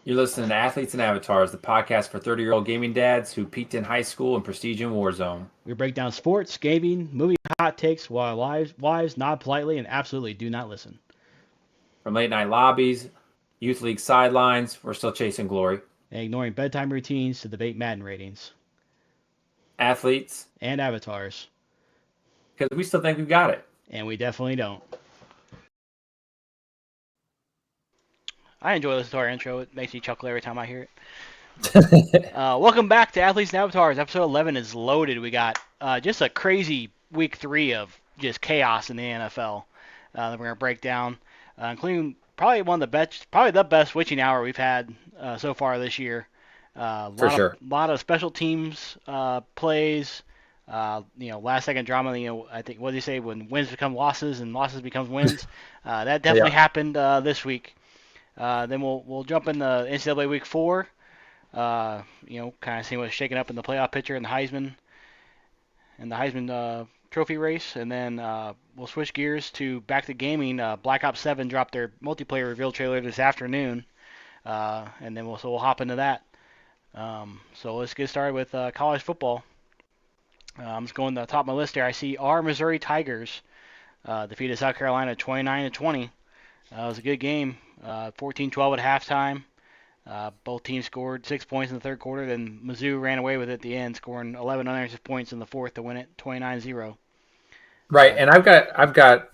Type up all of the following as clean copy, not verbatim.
You're listening to Athletes and Avatars, the podcast for 30-year-old gaming dads who peaked in high school and prestige in Warzone. We break down sports, gaming, movie hot takes while wives nod politely and absolutely do not listen. From late night lobbies, youth league sidelines, we're still chasing glory. And ignoring bedtime routines to debate Madden ratings. Athletes and avatars. Because we still think we've got it. And we definitely don't. I enjoy listening to our intro. It makes me chuckle every time I hear it. Welcome back to Athletes and Avatars. Episode 11 is loaded. We got just a crazy week 3 of just chaos in the NFL that we're going to break down, including probably the best witching hour we've had so far this year. For sure. A lot of special teams plays. Last second drama. I think, what do you say, when wins become losses and losses become wins? That definitely happened this week. Then we'll jump in the NCAA Week 4. Kind of seeing what's shaking up in the playoff picture and the Heisman Trophy race, and then we'll switch gears to back to gaming. Black Ops 7 dropped their multiplayer reveal trailer this afternoon, and then we'll hop into that. So let's get started with college football. I'm just going to the top of my list here. I see our Missouri Tigers defeated South Carolina 29-20. It was a good game. 14-12 at halftime. Both teams scored 6 points in the third quarter. Then Mizzou ran away with it at the end, scoring 11 unanswered points in the fourth to win it 29-0. Right, and I've got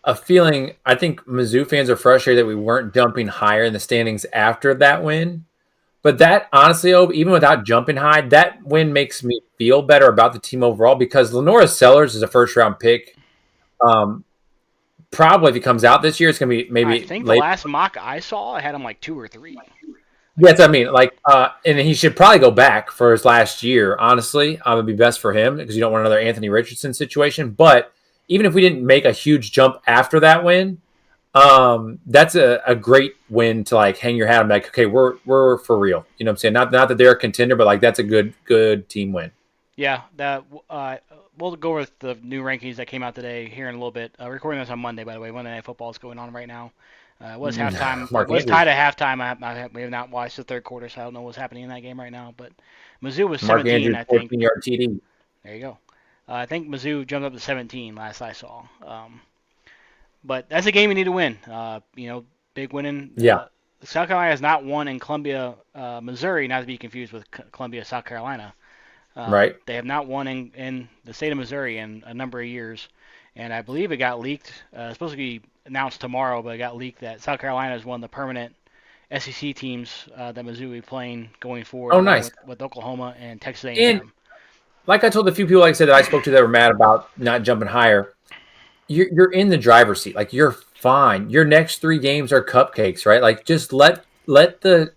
a feeling. I think Mizzou fans are frustrated that we weren't jumping higher in the standings after that win. But that, honestly, even without jumping high, that win makes me feel better about the team overall because Lenora Sellers is a first-round pick. Probably if he comes out this year, it's going to be maybe. I think the last mock I saw, I had him like 2 or 3. Yes, I mean, and he should probably go back for his last year. Honestly, it would be best for him because you don't want another Anthony Richardson situation. But even if we didn't make a huge jump after that win, that's a great win to hang your hat on. Okay, we're for real. You know what I'm saying? Not that they're a contender, but that's a good team win. Yeah, that we'll go with the new rankings that came out today here in a little bit. Recording this on Monday, by the way. Monday Night Football is going on right now. It was halftime. It was tied at halftime. We have not watched the third quarter, so I don't know what's happening in that game right now. But Mizzou was 17, Andrews, I think. 14-yard TD. There you go. I think Mizzou jumped up to 17 last I saw. But that's a game you need to win. Big winning. Yeah. South Carolina has not won in Columbia, Missouri, not to be confused with Columbia, South Carolina. Right. They have not won in the state of Missouri in a number of years. And I believe it got leaked. It's supposed to be announced tomorrow, but it got leaked that South Carolina is one of the permanent SEC teams that Mizzou will be playing going forward. Oh, nice. With Oklahoma and Texas A&M. And like I told a few people, like I said, that I spoke to that were mad about not jumping higher, you're in the driver's seat. You're fine. Your next 3 games are cupcakes, right? Just let the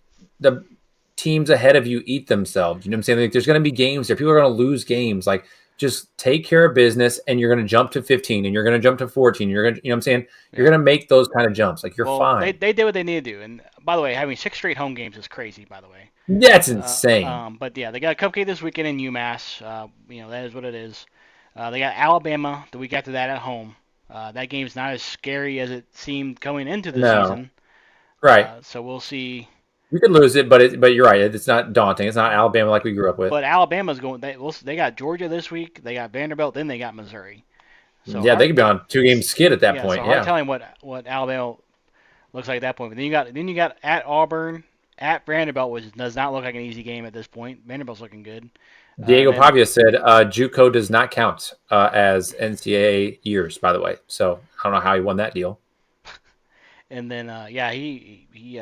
teams ahead of you eat themselves. You know what I'm saying? There's going to be games there. People are going to lose games. Just take care of business, and you're going to jump to 15, and you're going to jump to 14. You're going to, you know what I'm saying? You're going to make those kind of jumps. You're fine. They did what they need to do. And by the way, having 6 straight home games is crazy. By the way, that's insane. But yeah, they got a cupcake this weekend in UMass. That is what it is. They got Alabama the week after that at home. That game's not as scary as it seemed going into the season. Right. So we'll see. You could lose it, but you're right. It's not daunting. It's not Alabama like we grew up with. But Alabama's going. They got Georgia this week. They got Vanderbilt. Then they got Missouri. So they could be on 2-game skid at that point. So hard telling what Alabama looks like at that point. But then you got at Auburn, at Vanderbilt, which does not look like an easy game at this point. Vanderbilt's looking good. Diego Pavia said JUCO does not count as NCAA years, by the way. So I don't know how he won that deal. And then he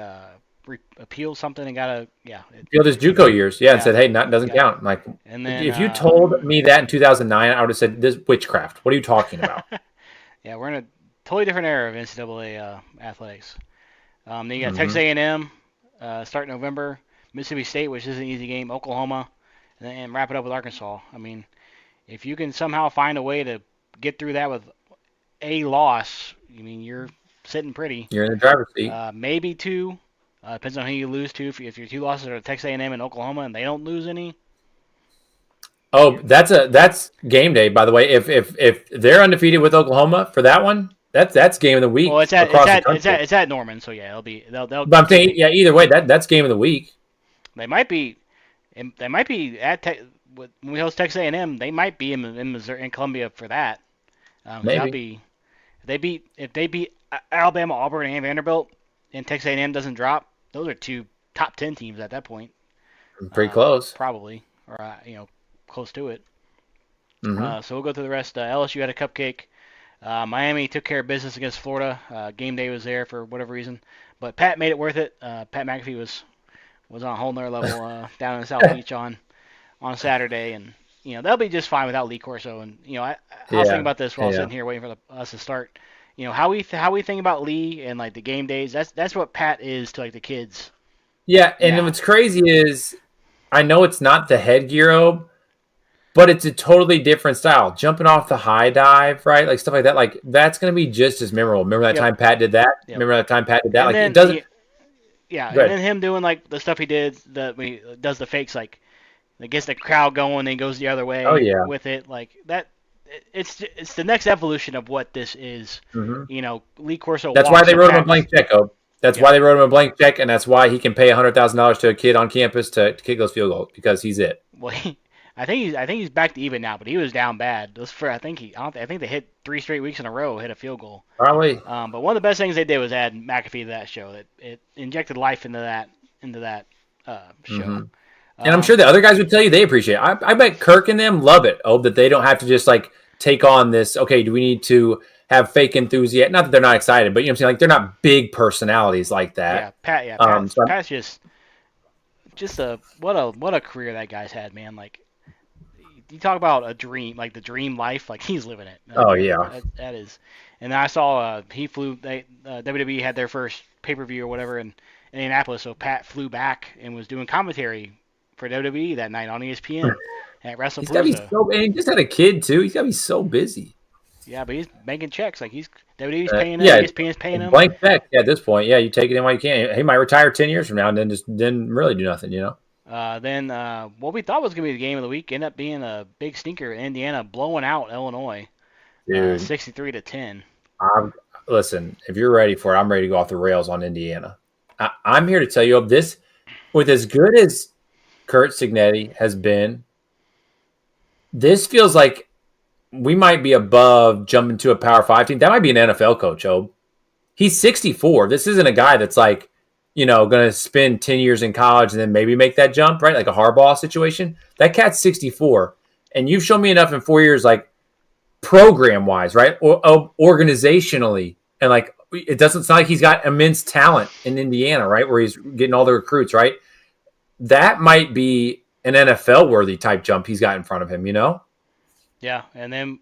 appealed something and got appealed his JUCO years, and said, hey, doesn't count. And then if you told me that in 2009, I would have said, this witchcraft. What are you talking about? Yeah, we're in a totally different era of NCAA athletics. Then you got Texas A&M starting November, Mississippi State, which is an easy game, Oklahoma, and wrap it up with Arkansas. I mean, if you can somehow find a way to get through that with a loss, you're sitting pretty. You're in the driver's seat. Maybe 2. Depends on who you lose to. If your 2 losses are Texas A&M and Oklahoma, and they don't lose any. Oh, that's game day, by the way. If they're undefeated with Oklahoma for that one, That's game of the Well, week it's at it's across the at it's country. at it's at Norman, so yeah, they'll But I'm get saying, the yeah, either way, that's game of the week. they might be they might be when we host Texas A&M. They might be in Missouri in Columbia for that. That'll Maybe. be if they beat Alabama, Auburn, and Vanderbilt, and Texas A&M doesn't drop. Those are two top 10 teams at that point, Pretty close. probably, or close to it. Hmm. So we'll go through the rest. LSU had a cupcake. Miami took care of business against Florida. Game day was there for whatever reason, but Pat made it worth it. Pat McAfee was on a whole nother level down in the South Beach on Saturday, and they'll be just fine without Lee Corso. And I was thinking Yeah. about this while Yeah. sitting here waiting for us to start. How we think about Lee and like the game days. That's what Pat is to like the kids Yeah. And then now. what's crazy is I know it's not the headgear, but it's a totally different style. Jumping off the high dive, right? Like stuff like that. Like that's going to be just as memorable. Remember that Yep, time Pat did that? yep. Remember that time Pat did that? And Like it then doesn't. yeah, and Good. then him doing like the stuff he did that when he does the fakes like that gets the crowd going and goes the other Oh way yeah. with it like that. It's the next evolution of what this is. Hmm. Lee Corso That's why walks they so wrote him a Pat was blank check. That's yep. why they wrote him a blank check, and that's why he can pay $100,000 to a kid on campus to kick those field goals because he's it. Well, I think he's back to even now, but he was down bad. Those for I think they hit 3 straight weeks in a row, hit a field goal. Probably. But one of the best things they did was add McAfee to that show. It injected life into that Hmm. show. And I'm Um, sure the other guys would tell you they appreciate it. I bet Kirk and them love it. Oh, that they don't have to just like take on this. Okay, do we need to have fake enthusiasm? Not that they're not excited, but you know what I'm saying. Like they're not big personalities like yeah, that. Pat. Yeah, Pat's So Pat's just a what a career that guy's had, man. Like you talk about a dream, like the dream life, like he's living it. oh yeah, That is. And I saw he flew. WWE had their first pay per view or whatever in Indianapolis, so Pat flew back and was doing commentary for WWE that night on ESPN at he's got to be WrestlePalooza. so. And he just had a kid too. He's got to be so busy. Yeah, but he's making checks. Like he's WWE's paying him, Yeah, ESPN's paying him. blank check. Yeah, at this point, yeah, you take it in while you can. He might retire 10 years from now and then just didn't really do nothing. Then what we thought was gonna be the game of the week ended up being a big stinker. Indiana blowing out Illinois, Dude. 63-10. I'm, Listen, if you're ready for it, I'm ready to go off the rails on Indiana. I'm here to tell you this with as good as Kurt Signetti has been, this feels like we might be above jumping to a Power Five team. That might be an NFL coach, Ob. He's 64. This isn't a guy that's like, going to spend 10 years in college and then maybe make that jump, right? Like a Harbaugh situation. That cat's 64. And you've shown me enough in 4 years, like program wise, right? Or organizationally. And like, it's not like he's got immense talent in Indiana, right? Where he's getting all the recruits, right? That might be an NFL worthy type jump he's got in front of him. Yeah, and then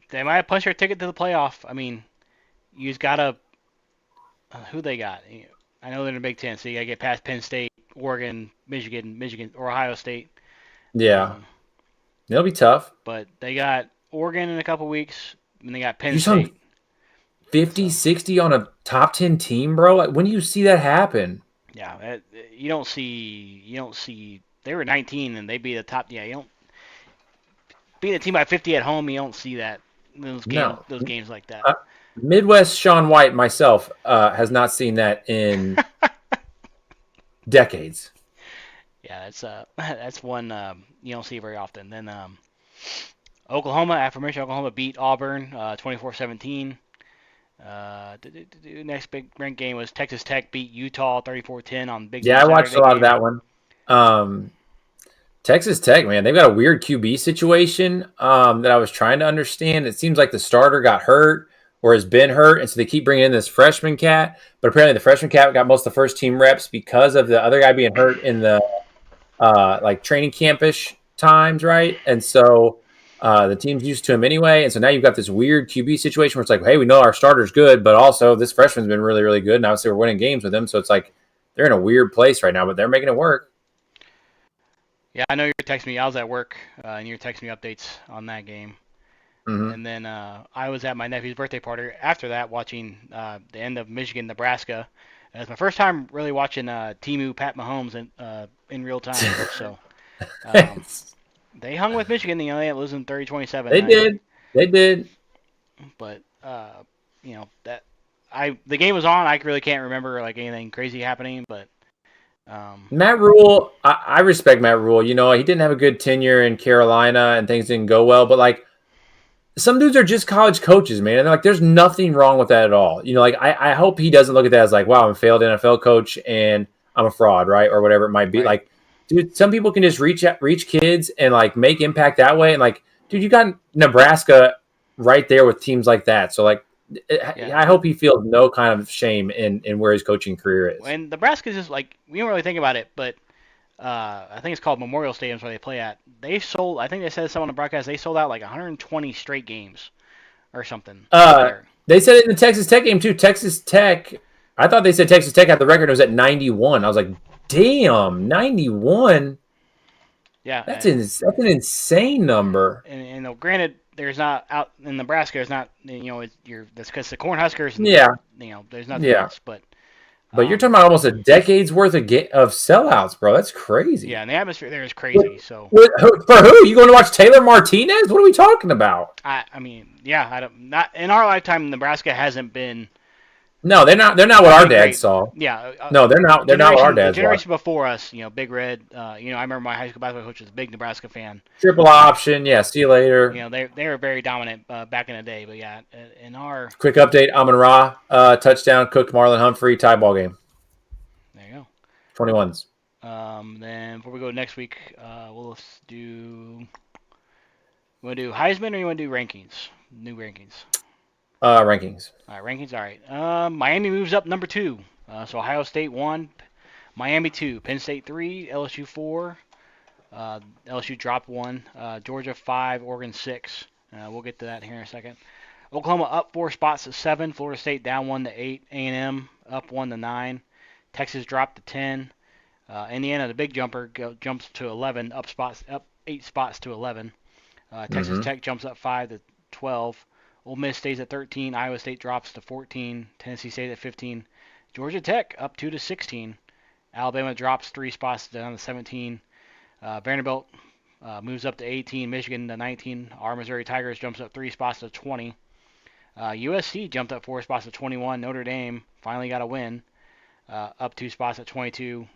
they might have punched their ticket to the playoff. I mean, you've got to who they got. I know they're in the Big Ten, so you got to get past Penn State, Oregon, Michigan, or Ohio State. Yeah. Um, It'll be tough. but they got Oregon in a couple weeks, and they got Penn You saw State. 50, So 60 on a top 10 team, bro. Like, when do you see that happen? yeah, you don't see. They were 19 and they beat the top. Yeah, you don't beat a team by 50 at home. You don't see that No. those games like that. Uh, Midwest Sean White, myself, has not seen that in decades. Yeah, that's one you don't see very often. Then Oklahoma, affirmation, Oklahoma beat Auburn 24-17. Next big ranked game was Texas Tech beat Utah 34-10 on Big Yeah, Ten I watched Saturday a lot of game. that one. Texas Tech, man, they've got a weird QB situation that I was trying to understand. It seems like the starter got hurt or has been hurt, and so they keep bringing in this freshman cat. But apparently, the freshman cat got most of the first team reps because of the other guy being hurt in the like training campish times, right? And so the team's used to him anyway. And so now you've got this weird QB situation where it's like, hey, we know our starter's good, but also this freshman's been really, really good. And obviously, we're winning games with him. So it's like they're in a weird place right now, but they're making it work. Yeah, I know you're texting me. I was at work, and you're texting me updates on that game. Mm-hmm. And then I was at my nephew's birthday party after that, watching the end of Michigan, Nebraska. And it's my first time really watching Timu Pat Mahomes in real time. So they hung with Michigan. They ended up losing 30-27. They did. They did. But that the game was on. I really can't remember like anything crazy happening, but Matt Rule, I respect Matt Rule. He didn't have a good tenure in Carolina and things didn't go well, but like some dudes are just college coaches, man. And like there's nothing wrong with that at all. Like I hope he doesn't look at that as like, wow, I'm a failed NFL coach and I'm a fraud, right? Or whatever it might be. right. Like, dude, some people can just reach kids and like make impact that way. And like, dude, you got Nebraska right there with teams like that. So like I hope he feels no kind of shame in where his coaching career is. And Nebraska's just like, we don't really think about it, but I think it's called Memorial Stadiums where they play at. They sold, I think they said someone on the broadcast, they sold out like 120 straight games or something. They said it in the Texas Tech game too. Texas Tech, I thought they said Texas Tech had the record. It was at 91. I was like, damn, 91. Yeah, that's an insane number. And granted, there's not out in Nebraska. There's not that's because the Cornhuskers. There's nothing else. But you're talking about almost a decade's worth of sellouts, bro. That's crazy. Yeah, and the atmosphere there is crazy. For who? You going to watch Taylor Martinez? What are we talking about? I mean, yeah, not in our lifetime. Nebraska hasn't been. No, they're not. They're not what our dads saw. Yeah. No, they're not. They're not what our dads saw. The generation before us, Big Red. I remember my high school basketball coach was a big Nebraska fan. Triple option. Yeah. See you later. They were very dominant back in the day. But yeah, in our quick update: Amon-Ra touchdown, cooked Marlon Humphrey tie ball game. There you go. 21s. Then before we go next week, we'll do. You want to do Heisman or you want to do rankings? New rankings. Rankings. All right, rankings. All right. Miami moves up number 2. So Ohio State 1, Miami 2, Penn State 3, LSU 4. LSU dropped 1. Georgia 5, Oregon 6. We'll get to that here in a second. Oklahoma up 4 spots to 7. Florida State down 1 to 8. A&M up 1 to 9. Texas dropped to 10. Indiana, the big jumper, jumps to 11, up 8 spots to 11. Texas Tech jumps up 5 to 12. Ole Miss stays at 13. Iowa State drops to 14. Tennessee stays at 15. Georgia Tech up 2 to 16. Alabama drops 3 spots down to 17. Vanderbilt moves up to 18. Michigan to 19. Our Missouri Tigers jumps up 3 spots to 20. USC jumped up 4 spots to 21. Notre Dame finally got a win, up 2 spots at 22.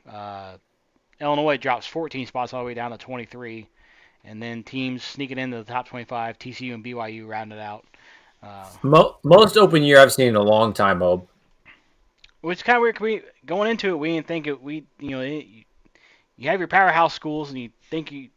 Illinois drops 14 spots all the way down to 23. And then teams sneaking into the top 25, TCU and BYU rounded out. Most open year I've seen in a long time, Bob. Which is kind of weird. Going into it, we didn't think you have your powerhouse schools, and we think we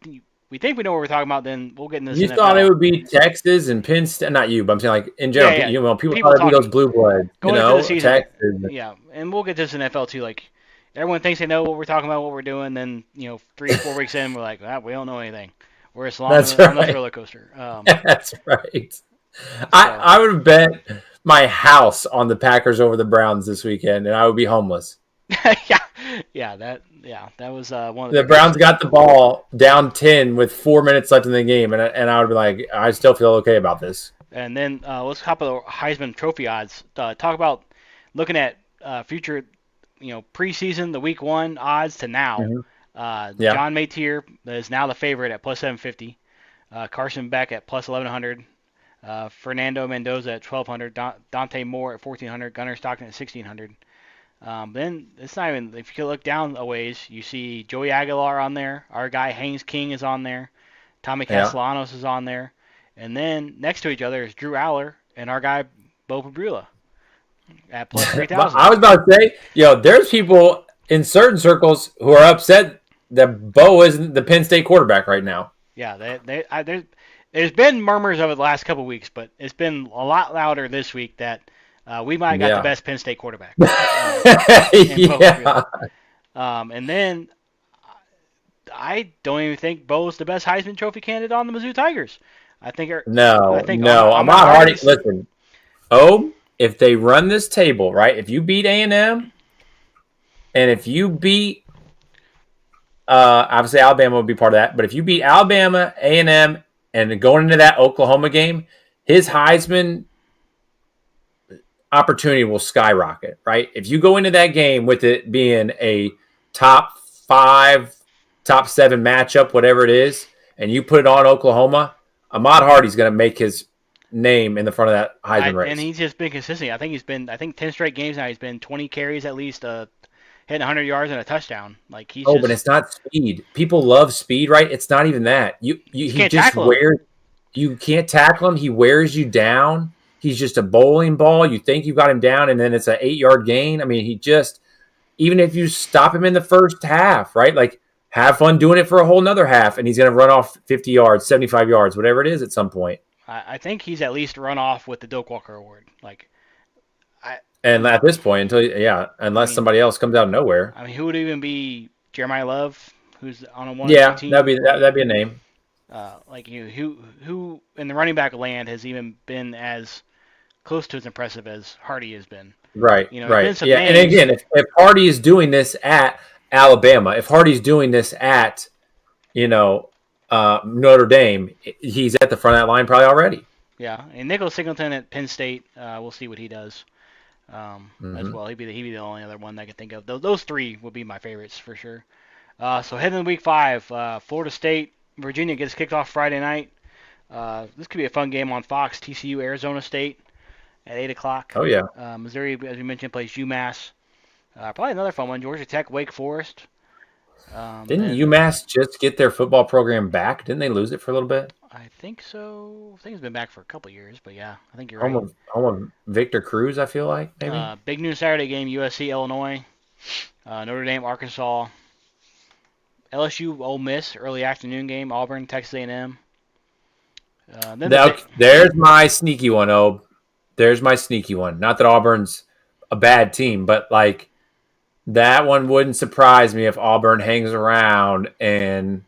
know what we're talking about. Then we'll get into this. You NFL. thought it would be Texas and Penn State, not you, but I'm saying like in general. Yeah. People thought it would be those blue bloods. Going into the season, Texas. Yeah, and we'll get to this in NFL too. Like everyone thinks they know what we're talking about, what we're doing. Then 3 or 4 weeks in, we're like, we don't know anything. We're just on the roller coaster. That's right. So, I would have bet my house on the Packers over the Browns this weekend, and I would be homeless. That was one of the Browns got the ball down 10 with 4 minutes left in the game, and I would be like, I still feel okay about this. And then let's hop on the Heisman Trophy odds. Talk about looking at future, preseason, the week 1 odds to now. John Matier is now the favorite at plus 750. Carson Beck at plus 1100. Fernando Mendoza at 1200. Dante Moore at 1400. Gunnar Stockton at 1600. Then it's not even, if you look down a ways, you see Joey Aguilar on there. Our guy Haynes King is on there. Tommy Castellanos is on there. And then next to each other is Drew Aller and our guy Bo Pabrula at plus 3,000. I was about to say, there's people in certain circles who are upset that Bo isn't the Penn State quarterback right now. Yeah, there's been murmurs of it the last couple of weeks, but it's been a lot louder this week that we might have got the best Penn State quarterback. And then I don't even think Bo's the best Heisman Trophy candidate on the Mizzou Tigers. No. Ahmad Hardy. Listen, if they run this table right, if you beat A&M, and if you beat obviously Alabama would be part of that, but if you beat Alabama, A&M, and going into that Oklahoma game, his Heisman opportunity will skyrocket, right? If you go into that game with it being a top 5, top 7 matchup, whatever it is, and you put it on Oklahoma, Ahmad Hardy's going to make his name in the front of that Heisman And race. he's just been consistent. I think 10 straight games now. He's been 20 carries at least, hitting 100 yards and a touchdown. Like he's Oh, but just it's not speed. People love speed, right? It's not even that. you He can't just tackle him. wears. You can't tackle him. He wears you down. He's just a bowling ball. You think you got him down, and then it's an 8-yard gain. I mean, he just even if you stop him in the first half, right? Like have fun doing it for a whole nother half, and he's going to run off 50 yards, 75 yards, whatever it is at some point. I think he's at least run off with the Doak Walker Award. Like I, And at this point, I unless mean, somebody else comes out of nowhere, who would even be Jeremiah Love, who's on a 1-2 yeah, team? that'd be a name. Like who in the running back land has even been as close to as impressive as Hardy has been. Right, There's been right. some Yeah, and names. again, if Hardy is doing this at Alabama, if Hardy's doing this at, Notre Dame, he's at the front of that line probably already. Yeah, and Nicholas Singleton at Penn State, we'll see what he does as Mm-hmm. well. He'd be the only other one that I could think of. Those three would be my favorites for sure. So heading to week 5, Florida State, Virginia gets kicked off Friday night. This could be a fun game on Fox. TCU, Arizona State at 8 o'clock. Oh, yeah. Missouri, as we mentioned, plays UMass. Probably another fun one. Georgia Tech, Wake Forest. Didn't UMass just get their football program back? Didn't they lose it for a little bit? I think so. I think it's been back for a couple years, but yeah, I think you're Home right. of Victor Cruz, I feel like, maybe? Big noon Saturday game, USC, Illinois. Notre Dame, Arkansas. LSU, Ole Miss, early afternoon game. Auburn, Texas A&M. There's my sneaky one, Obe. There's my sneaky one. Not that Auburn's a bad team, but like that one wouldn't surprise me if Auburn hangs around and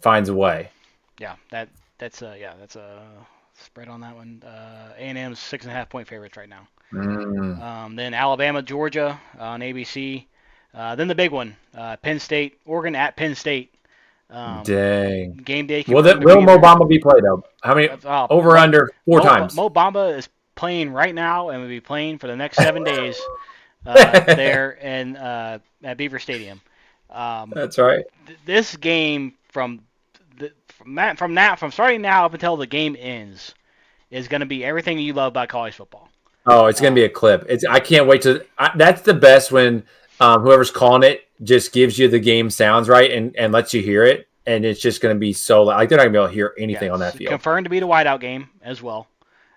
finds a way. Yeah, that's a spread on that one. A&M's 6.5-point favorites right now. Then Alabama, Georgia on ABC. Then the big one, Penn State, Oregon at Penn State. Dang. Game day. Will Mo Bamba be played up? How many? Under 4 times. Mo Bamba is playing right now and will be playing for the next 7 days there in at Beaver Stadium. That's right. This game from starting now up until the game ends is going to be everything you love about college football. Oh, it's going to be a clip. I can't wait to. That's the best when whoever's calling it just gives you the game sounds right and lets you hear it, and it's just going to be so like they're not going to be able to hear anything on that field. Confirmed to be the whiteout game as well.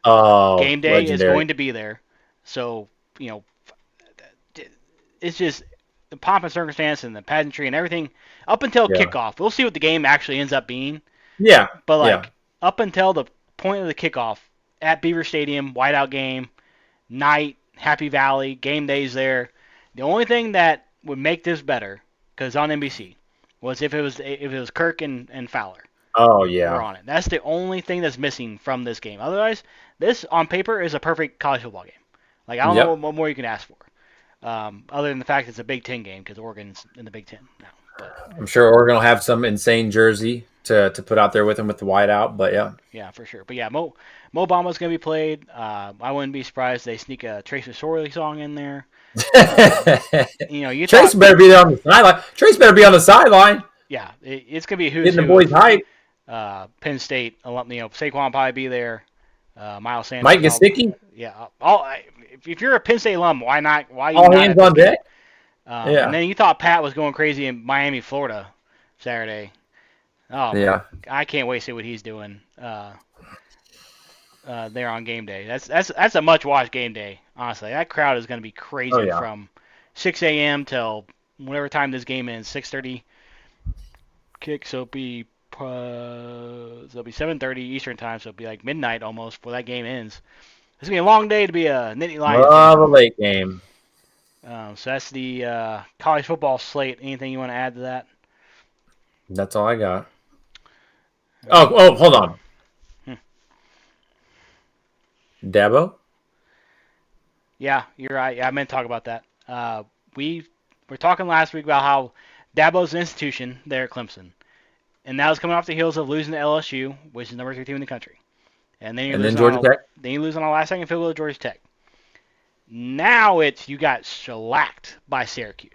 Oh, game day legendary. is going to be there, so it's just the pomp and circumstance and the pageantry and everything up until kickoff. We'll see what the game actually ends up being. Yeah, but up until the point of the kickoff at Beaver Stadium, whiteout game, night, Happy Valley, game days there. The only thing that would make this better, because on NBC, was if it was Kirk and Fowler. Oh yeah, we're on it. That's the only thing that's missing from this game. Otherwise, this on paper is a perfect college football game. Like I don't know what more you can ask for, other than the fact it's a Big Ten game because Oregon's in the Big Ten now. But I'm sure Oregon will have some insane jersey to put out there with them with the whiteout. But yeah, for sure. But yeah, Mo Bamba's gonna be played. I wouldn't be surprised they sneak a Trace McSorley song in there. Trace better be there on the sideline. Trace better be on the sideline. Yeah, it's gonna be a who's getting the boys hype. Penn State, Saquon will probably be there. Miles Sanders. Mike Gesicki. Yeah. If you're a Penn State alum, why not? Why all hands on deck? And then you thought Pat was going crazy in Miami, Florida, Saturday. Oh yeah. I can't wait to see what he's doing there on game day. That's a much watched game day. Honestly, that crowd is going to be crazy from 6 a.m. till whatever time this game ends. 6:30 kick, so it'll be 7:30 Eastern time, so it'll be like midnight almost before that game ends. It's gonna be a long day to be a Nittany Lions. Love a late game. So that's the college football slate. Anything you want to add to that? That's all I got. Oh, hold on. Dabo? Yeah, you're right. Yeah, I meant to talk about that. We were talking last week about how Dabo's an institution there at Clemson. And that was coming off the heels of losing to LSU, which is the number 3 team in the country. And then Georgia Tech. Then you lose on a last-second field goal to Georgia Tech. Now you got shellacked by Syracuse.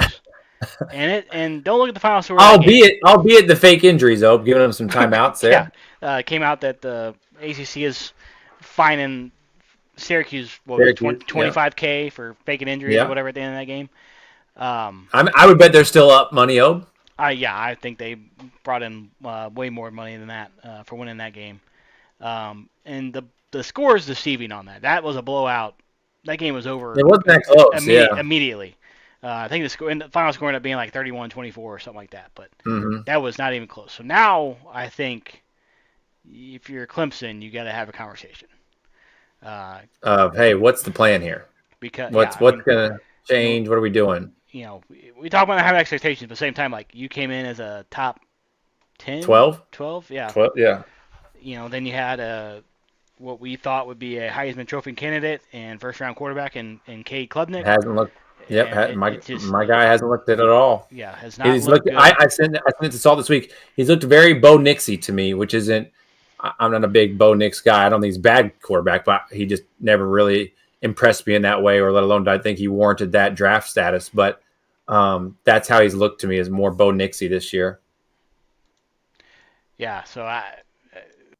and don't look at the final score. Albeit the fake injuries, though, giving them some timeouts there. Came out that the ACC has fining Syracuse, what was it, Syracuse, yeah. 25K for faking injuries or Yeah. whatever at the end of that game. I would bet they're still up money owed. Yeah, I think they brought in way more money than that for winning that game. And the score is deceiving on that. That was a blowout. That game was over. It wasn't that close, yeah. Immediately. I think the final score ended up being like 31-24 or something like that. But that was not even close. So now I think if you're Clemson, you got to have a conversation. Hey, what's the plan here? Because what's gonna change? What are we doing? We talk about having expectations, but at the same time, like you came in as a top 10, 12, yeah. 12, yeah. Then you had what we thought would be a Heisman Trophy candidate and first round quarterback in Cade Klubnik. Hasn't looked. Yep, my guy hasn't looked at it at all. Yeah, has not looked good. I sent it to Salt this week. He's looked very Bo Nixy to me, which isn't. I'm not a big Bo Nix guy. I don't think he's a bad quarterback, but he just never really impressed me in that way, or let alone I think he warranted that draft status. But that's how he's looked to me, as more Bo Nixy this year. Yeah, so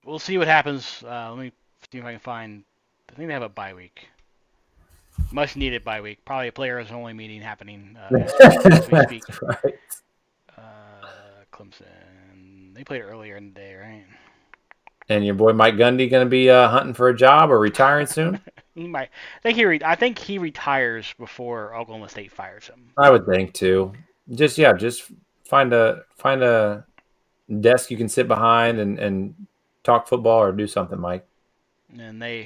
we'll see what happens. Let me see if I can find. I think they have a bye week. Much needed bye week. Probably a players only meeting happening as we speak. Right. Clemson. They played earlier in the day, right? And your boy Mike Gundy going to be hunting for a job or retiring soon? He might. I think he retires before Oklahoma State fires him. I would think too. Just find a desk you can sit behind and talk football or do something, Mike. And I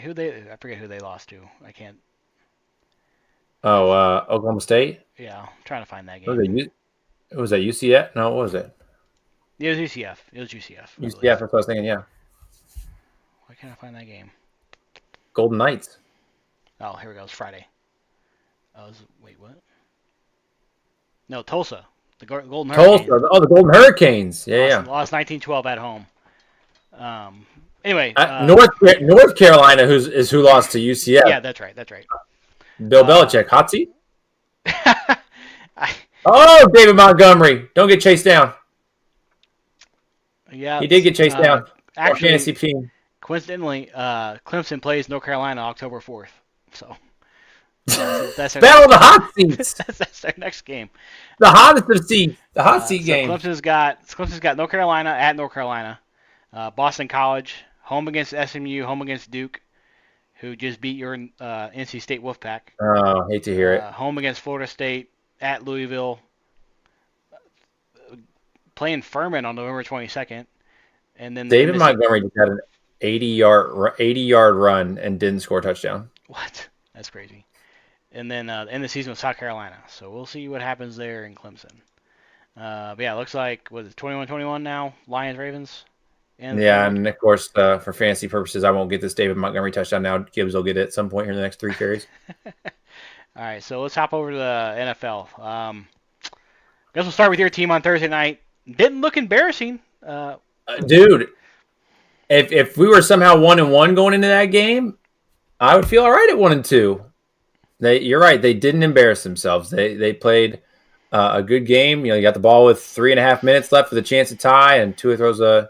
forget who they lost to. I can't. Oh, Oklahoma State? Yeah, I'm trying to find that game. Was that UCF? No, what was it? It was UCF. UCF, that's what I was thinking, yeah. Why can't I find that game? Golden Knights. Oh, here we go. It's Friday. Wait, what? No, Tulsa. The Golden Hurricanes. Tulsa. Oh, the Golden Hurricanes. Yeah, lost 19-12 at home. Anyway. North Carolina, who lost to UCF. Yeah, that's right. Bill Belichick. Hot seat? David Montgomery. Don't get chased down. Yeah. He did get chased down. Actually, fantasy team. Coincidentally, Clemson plays North Carolina October 4th. So that's Battle of the hot seats. That's their next game. The hottest of seats. The hot seat game. Clemson's got North Carolina at North Carolina, Boston College, home against SMU, home against Duke, who just beat your NC State Wolfpack. Oh, hate to hear it. Home against Florida State, at Louisville, playing Furman on November 22nd. And then David Montgomery just had an 80-yard run and didn't score a touchdown. What? That's crazy. And then end the season with South Carolina. So we'll see what happens there in Clemson. But yeah, it looks like, what is it, 21-21 now? Lions-Ravens? And of course, for fantasy purposes, I won't get this David Montgomery touchdown now. Gibbs will get it at some point here in the next 3 carries. All right, so let's hop over to the NFL. I guess we'll start with your team on Thursday night. Didn't look embarrassing. Dude, if we were somehow 1-1 going into that game, I would feel all right at 1-2. You're right. They didn't embarrass themselves. They played a good game. You got the ball with 3.5 minutes left with a chance to tie, and Tua throws a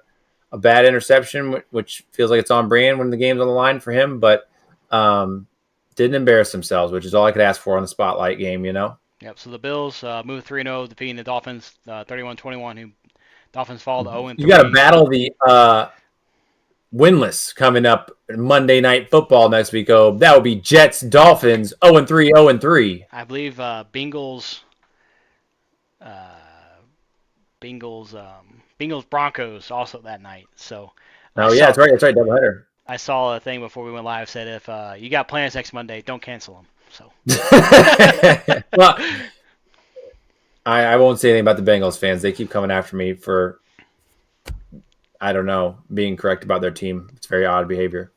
bad interception, which feels like it's on brand when the game's on the line for him. But didn't embarrass themselves, which is all I could ask for on the spotlight game. Yep. So the Bills moved 3-0, defeating the Dolphins 31-21. Who Dolphins fall to 0-3. You got to battle the winless coming up Monday Night Football next week. Oh, that would be Jets, Dolphins, 0-3, 0-3. I believe Bengals, Broncos also that night. So. That's right. Doubleheader. I saw a thing before we went live said if you got plans next Monday, don't cancel them. So. Well, I won't say anything about the Bengals fans. They keep coming after me for, I don't know, being correct about their team. It's very odd behavior.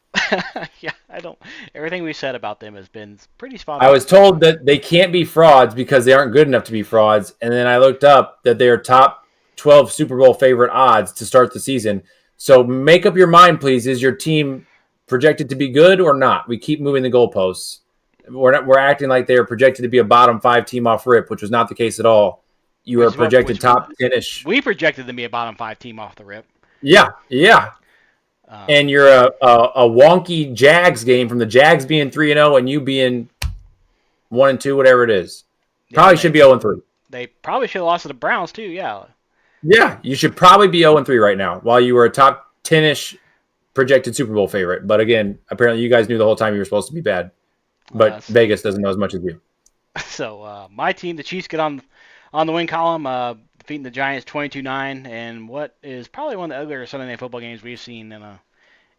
Yeah, I don't. Everything we said about them has been pretty spot on. I was told that they can't be frauds because they aren't good enough to be frauds, and then I looked up that they are top 12 Super Bowl favorite odds to start the season. So make up your mind, please. Is your team projected to be good or not? We keep moving the goalposts. We're acting like they are projected to be a bottom 5 team off rip, which was not the case at all. You are projected top 10-ish. We projected them to be a bottom 5 team off the rip. Yeah. and you're a wonky Jags game from the Jags being 3-0 and you being 1-2, whatever it is. Probably should be 0-3. They probably should have lost to the Browns too. Yeah. Yeah, you should probably be 0-3 right now while you were a top 10-ish projected Super Bowl favorite. But again, apparently you guys knew the whole time you were supposed to be bad. But Vegas doesn't know as much as you. So my team, the Chiefs, get on the win column, defeating the Giants 22-9, and what is probably one of the uglier Sunday Night Football games we've seen in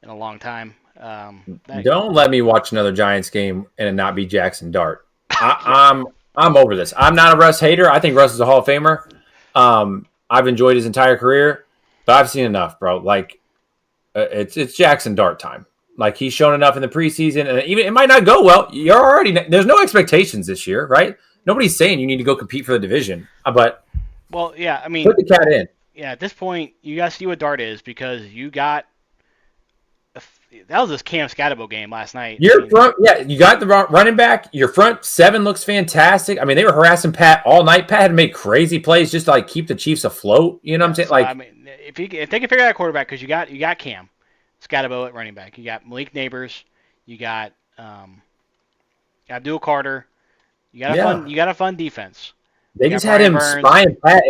a long time. Don't let me watch another Giants game and it not be Jackson Dart. I'm over this. I'm not a Russ hater. I think Russ is a Hall of Famer. I've enjoyed his entire career, but I've seen enough, bro. Like it's Jackson Dart time. Like he's shown enough in the preseason, and even it might not go well. There's no expectations this year, right? Nobody's saying you need to go compete for the division, but yeah, I mean, put the cat in. Yeah, at this point, you got to see what Dart is because you got that was this Cam Scatterbo game last night. You got the running back. Your front seven looks fantastic. I mean, they were harassing Pat all night. Pat had to make crazy plays just to like keep the Chiefs afloat. You know what I'm saying? So, I mean, if they can figure out a quarterback, because you got Cam Scatterbo at running back, you got Malik Neighbors, you got Abdul Carter, you got a fun defense. They just had him spying Pat,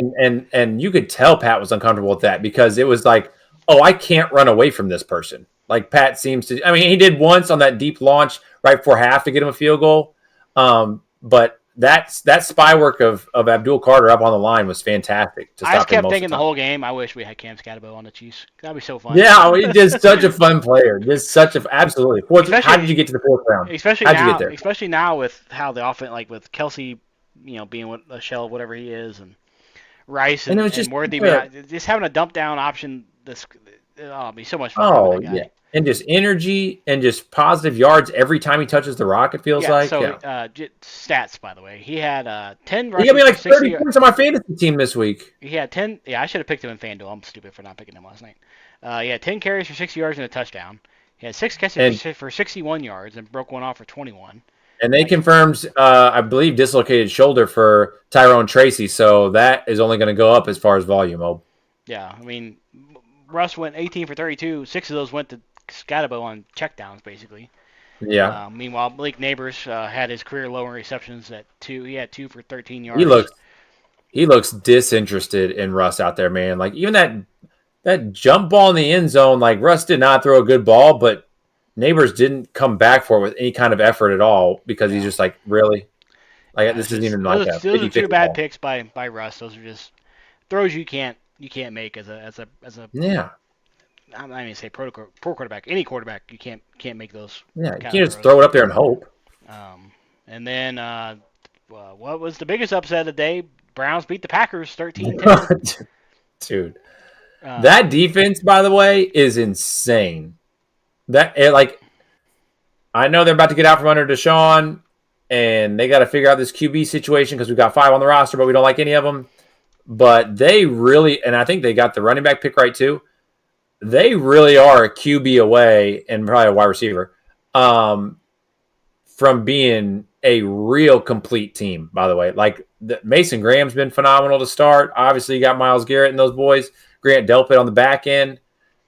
and you could tell Pat was uncomfortable with that because it was like, oh, I can't run away from this person. Like Pat seems to. I mean, he did once on that deep launch right before half to get him a field goal. But that spy work of Abdul Carter up on the line was fantastic. I just kept thinking the whole game, I wish we had Cam Scatterbo on the Chiefs. That'd be so fun. Yeah, he's just such a fun player. Absolutely. How did you get to the fourth round? Especially now with how the offense, like with Kelsey, being a shell of whatever he is, and Rice and Worthy, just having a dump down option. It'll be so much fun. Oh yeah. And just energy and just positive yards every time he touches the rock, it feels like. So, stats, by the way. He had 10 rushes. He got me like 30 points on my fantasy team this week. He had 10. Yeah, I should have picked him in FanDuel. I'm stupid for not picking him last night. He had 10 carries for 60 yards and a touchdown. He had 6 catches for 61 yards and broke one off for 21. And they confirmed, I believe, dislocated shoulder for Tyrone Tracy, so that is only going to go up as far as volume. Yeah, I mean, Russ went 18 for 32. 6 of those went to Scatterbo on checkdowns, basically. Yeah. Meanwhile, Malik Neighbors had his career low in receptions at 2. He had 2 for 13 yards. He looks disinterested in Russ out there, man. Like even that jump ball in the end zone, like Russ did not throw a good ball, but Neighbors didn't come back for it with any kind of effort at all because he's just like, really? Like this isn't even like that. Those are 2 bad picks by Russ. Those are just throws you can't make as a yeah. I'm not even say pro quarterback. Any quarterback, you can't make those. Yeah, you can't just throw it up there and hope. And then what was the biggest upset of the day? Browns beat the Packers 13-10. Dude, that defense, by the way, is insane. I know they're about to get out from under Deshaun, and they got to figure out this QB situation because we've got 5 on the roster, but we don't like any of them. But they really, and I think they got the running back pick right too. They really are a QB away and probably a wide receiver from being a real complete team, by the way. Like Mason Graham's been phenomenal to start. Obviously, you got Myles Garrett and those boys. Grant Delpit on the back end.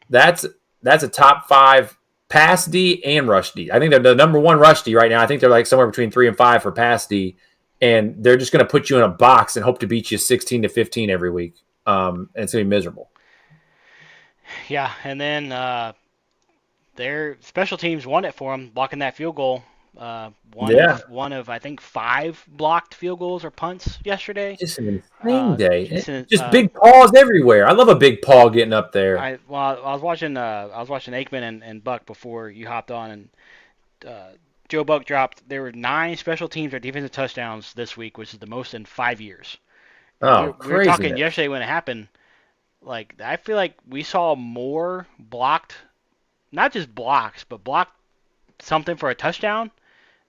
That's a top 5 pass D and rush D. I think they're the number 1 rush D right now. I think they're like somewhere between 3 and 5 for pass D. And they're just going to put you in a box and hope to beat you 16-15 every week. And it's going to be miserable. Yeah, and then their special teams won it for them, blocking that field goal. One of I think 5 blocked field goals or punts yesterday. Just an insane day. Just big paws everywhere. I love a big paw getting up there. I was watching Aikman and Buck before you hopped on, and Joe Buck dropped. There were 9 special teams or defensive touchdowns this week, which is the most in 5 years. Oh, we were talking yesterday when it happened. Like, I feel like we saw more blocked, not just blocks, but blocked something for a touchdown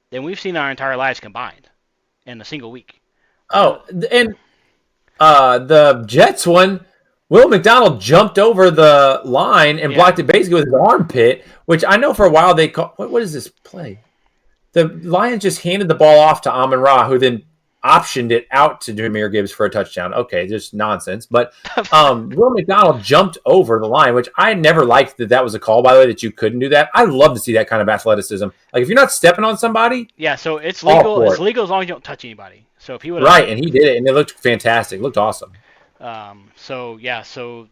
than we've seen our entire lives combined in a single week. Oh, and the Jets one, Will McDonald jumped over the line and blocked it basically with his armpit, which I know for a while they call. What is this play? The Lions just handed the ball off to Amon-Ra, who then optioned it out to Jahmyr Gibbs for a touchdown. Okay, just nonsense. But Will McDonald jumped over the line, which I never liked that was a call, by the way, that you couldn't do that. I love to see that kind of athleticism. Like, if you're not stepping on somebody, Yeah, so it's all legal. for It's it. legal as long as you don't touch anybody. So if he would have, Right, and he did it, and it looked fantastic. It looked awesome. so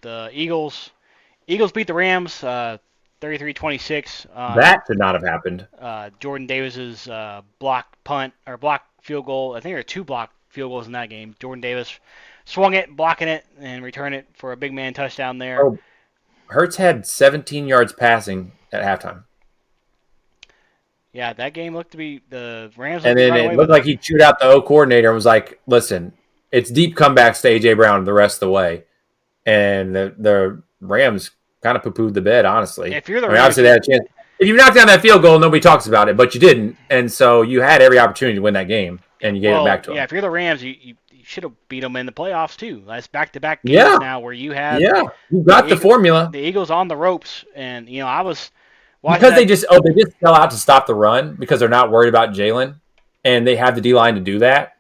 the Eagles beat the Rams 33-26 on That should not have happened. Jordan Davis's block punt or block field goal. I think there were 2 block field goals in that game. Jordan Davis swung it, blocking it, and returned it for a big man touchdown there. Oh, Hurts had 17 yards passing at halftime. Yeah, that game looked to be the Rams. And then it looked like he chewed out the O coordinator and was like, listen, it's deep comebacks to A.J. Brown the rest of the way. And the Rams kind of poo-pooed the bed, honestly. If you're the Rams, Rams, obviously they had a chance. If you knocked down that field goal, nobody talks about it, but you didn't. And so you had every opportunity to win that game, and you gave it back to them. Yeah, if you're the Rams, you should have beat them in the playoffs, too. That's back-to-back games now where you have you got the formula. The Eagles on the ropes. And, I was because they just sell out to stop the run because they're not worried about Jalen, and they have the D-line to do that.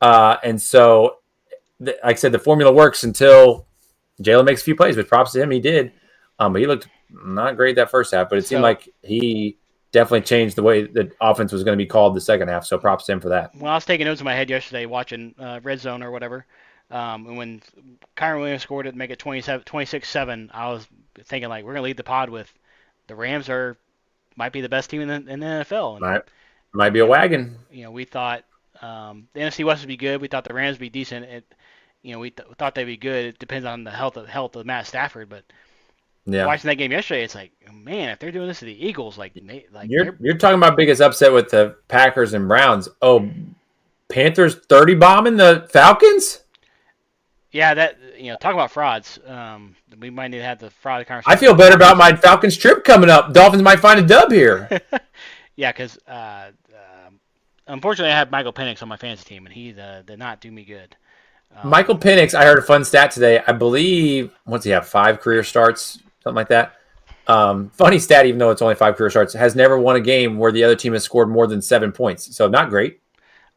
And so, like I said, the formula works until Jalen makes a few plays, which props to him, he did. But he looked not great that first half, but it seemed like he definitely changed the way the offense was going to be called the second half, so props to him for that. When I was taking notes in my head yesterday watching Red Zone or whatever, and when Kyron Williams scored it to make it 26-7, I was thinking, like, we're going to lead the pod with the Rams might be the best team in the NFL. And, might be a wagon. We thought the NFC West would be good. We thought the Rams would be decent. We thought they'd be good. It depends on the health of Matt Stafford, but watching that game yesterday, it's like, man, if they're doing this to the Eagles, you're talking about biggest upset with the Packers and Browns. Oh, Panthers 30 bombing the Falcons. Yeah, that talk about frauds. We might need to have the fraud conversation. I feel better about my Falcons trip coming up. Dolphins might find a dub here. Yeah, because unfortunately I had Michael Penix on my fantasy team, and he did not do me good. Michael Penix, I heard a fun stat today. I believe, what's he have, 5 career starts, something like that. Funny stat, even though it's only 5 career starts, has never won a game where the other team has scored more than 7 points. So not great.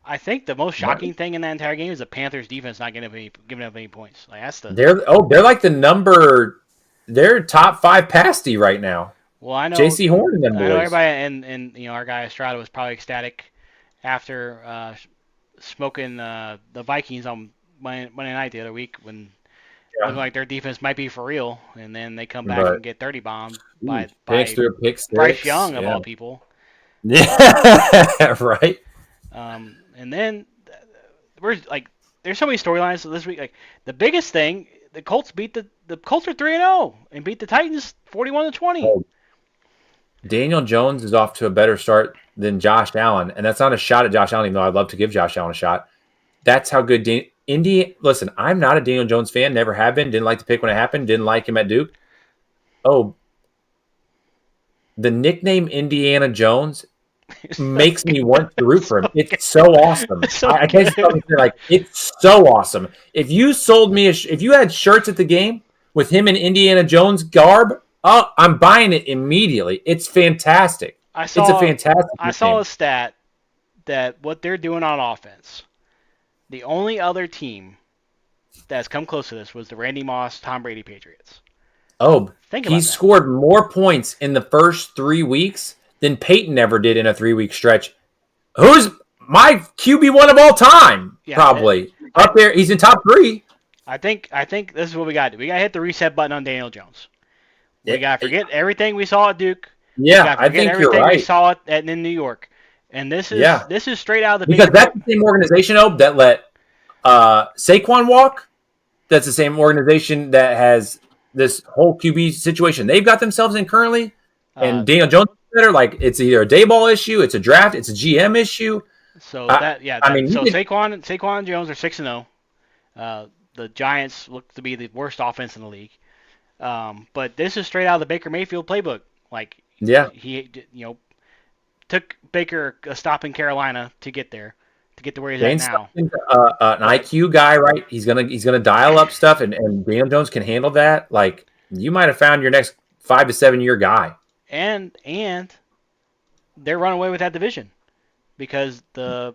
I think the most shocking thing in that entire game is the Panthers defense not giving up any points. Like they're like they're top 5 pass D right now. Well, I know J.C. Horn and them boys. I know everybody and our guy Estrada was probably ecstatic after smoking the Vikings on Monday night the other week when it looked like their defense might be for real, and then they come back and get 30 bombed by Bryce Young of all people. Yeah, right. And then there's so many storylines this week. Like the biggest thing, the Colts are 3-0 and beat the Titans 41-20. Daniel Jones is off to a better start than Josh Allen, and that's not a shot at Josh Allen, even though I'd love to give Josh Allen a shot. That's how good Indy. Listen, I'm not a Daniel Jones fan, never have been. Didn't like the pick when it happened. Didn't like him at Duke. Oh, the nickname Indiana Jones makes me want to root for him. It's so awesome. I can't say it's so awesome. If you sold me, if you had shirts at the game with him in Indiana Jones garb, I'm buying it immediately. It's fantastic. It's a fantastic. I saw a stat that what they're doing on offense, the only other team that's come close to this was the Randy Moss, Tom Brady Patriots. Oh, he scored more points in the first 3 weeks than Peyton ever did in a 3-week stretch. Who's my QB1 of all time? Probably up there. He's in top 3. I think this is what we got to do. We got to hit the reset button on Daniel Jones. We got to forget everything we saw at Duke. Yeah, I think you're right. We saw it in New York, and this is straight out of the because that's the same organization that let Saquon walk. That's the same organization that has this whole QB situation they've got themselves in currently, and Daniel Jones is better. Like it's either a day ball issue, it's a draft, it's a GM issue. So Saquon and Jones are 6-0. The Giants look to be the worst offense in the league. But this is straight out of the Baker Mayfield playbook. Like, he took Baker a stop in Carolina to get there, to get to where he's at now. An IQ guy, right? He's gonna dial up stuff, and Daniel Jones can handle that. Like, you might have found your next 5 to 7 year guy. And they're running away with that division because the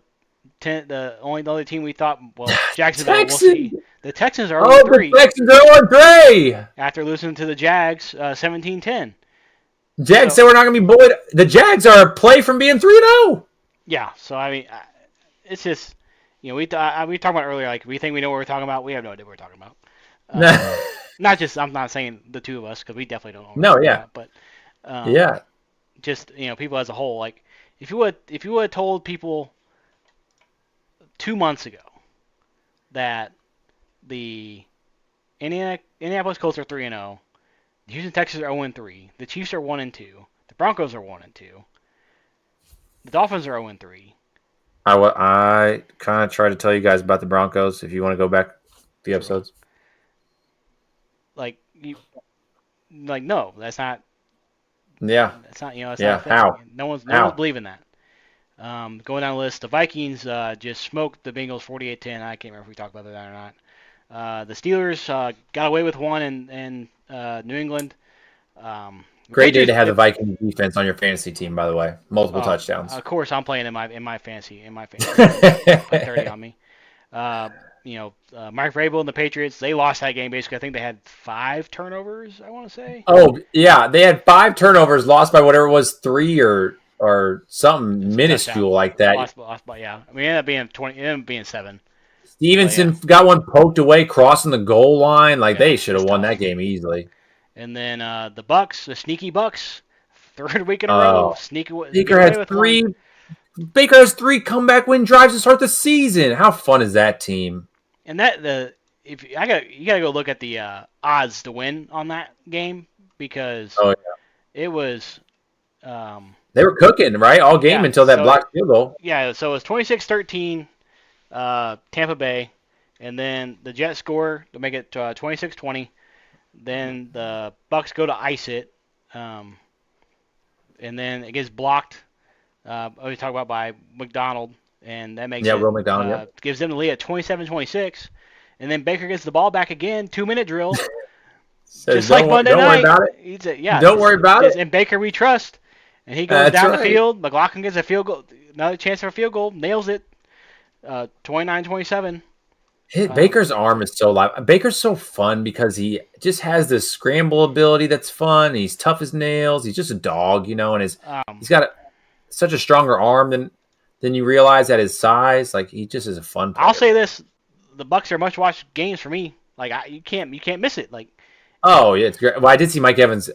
the other team we thought, well, Jacksonville, we'll Texans. see. The Texans are Oh, the 0-3 Texans are on 3. after losing to the Jags 17-10. Jags So said we're not going to be bullied. The Jags are a play from being 3-0. yeah, so I mean, it's just we talked about earlier, like we think we know what we're talking about. We have no idea what we're talking about. Not just I'm not saying the two of us because we definitely don't know what we're No, talking yeah. about, but Yeah. just people as a whole. Like if you would have told people 2 months ago that the Indianapolis Colts are 3-0, the Houston Texans are 0-3, the Chiefs are 1-2, the Broncos are 1-2, the Dolphins are 0-3. I kind of tried to tell you guys about the Broncos if you want to go back the True. episodes. Like no, that's not. Yeah. That's not that's Yeah. not a thing. How? No one's How? believing that. Going down the list, the Vikings just smoked the Bengals 48-10. I can't remember if we talked about that or not. The Steelers got away with one in New England. The Great day Patriots, to have the Vikings defense on your fantasy team, by the way. Multiple touchdowns. of course, I'm playing in my fantasy league. Put 30 on me. Mike Vrabel and the Patriots, they lost that game basically. I think they had 5 turnovers, I want to say. Oh, yeah. They had 5 turnovers, lost by whatever it was, 3 or something Some minuscule touchdowns. like that. Lost by yeah. I mean, it ended up being 20. It ended up being 7. Stevenson Yeah. got one poked away crossing the goal line. Like, Yeah, they should have it's won tough. that game easily. And then the Bucks, the sneaky Bucks, third week in a row, sneak away with 3. one. Baker has 3 comeback win drives to start the season. How fun is that team? And you gotta go look at the odds to win on that game because it was they were cooking right all game until that blocked field goal. Yeah, so it was 26-13, Tampa Bay, and then the Jets score to make it 26-20. Then the Bucks go to ice it, and then it gets blocked. We talk about by McDonald, and that makes Will McDonald, gives them the lead at 27-26. And then Baker gets the ball back again, 2-minute drill, Says, just like Monday night. Don't worry about it. And Baker we trust, and he goes down the field. McLaughlin gets a field goal, another chance for a field goal, nails it, 29-27. Baker's arm is so live. Baker's so fun because he just has this scramble ability that's fun. He's tough as nails. He's just a dog, and he's got such a stronger arm than you realize at his size. Like, he just is a fun player. I'll say this: the Bucks are much-watched games for me. Like you can't miss it. Like, oh yeah, it's great. Well, I did see Mike Evans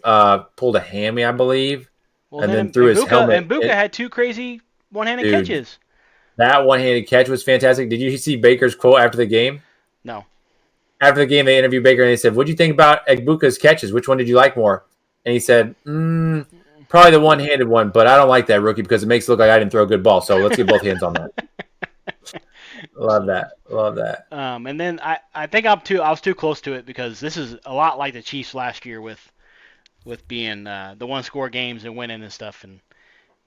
pulled a hammy, I believe, and then threw his helmet. And Buka had 2 crazy one-handed catches. That one-handed catch was fantastic. Did you see Baker's quote after the game? No. After the game, they interviewed Baker, and they said, "What do you think about Egbuka's catches? Which one did you like more?" And he said, "Probably the one-handed one, but I don't like that, rookie, because it makes it look like I didn't throw a good ball. So let's get both hands on that." Love that. And then I think I was too close to it because this is a lot like the Chiefs last year with being the one-score games and winning and stuff. And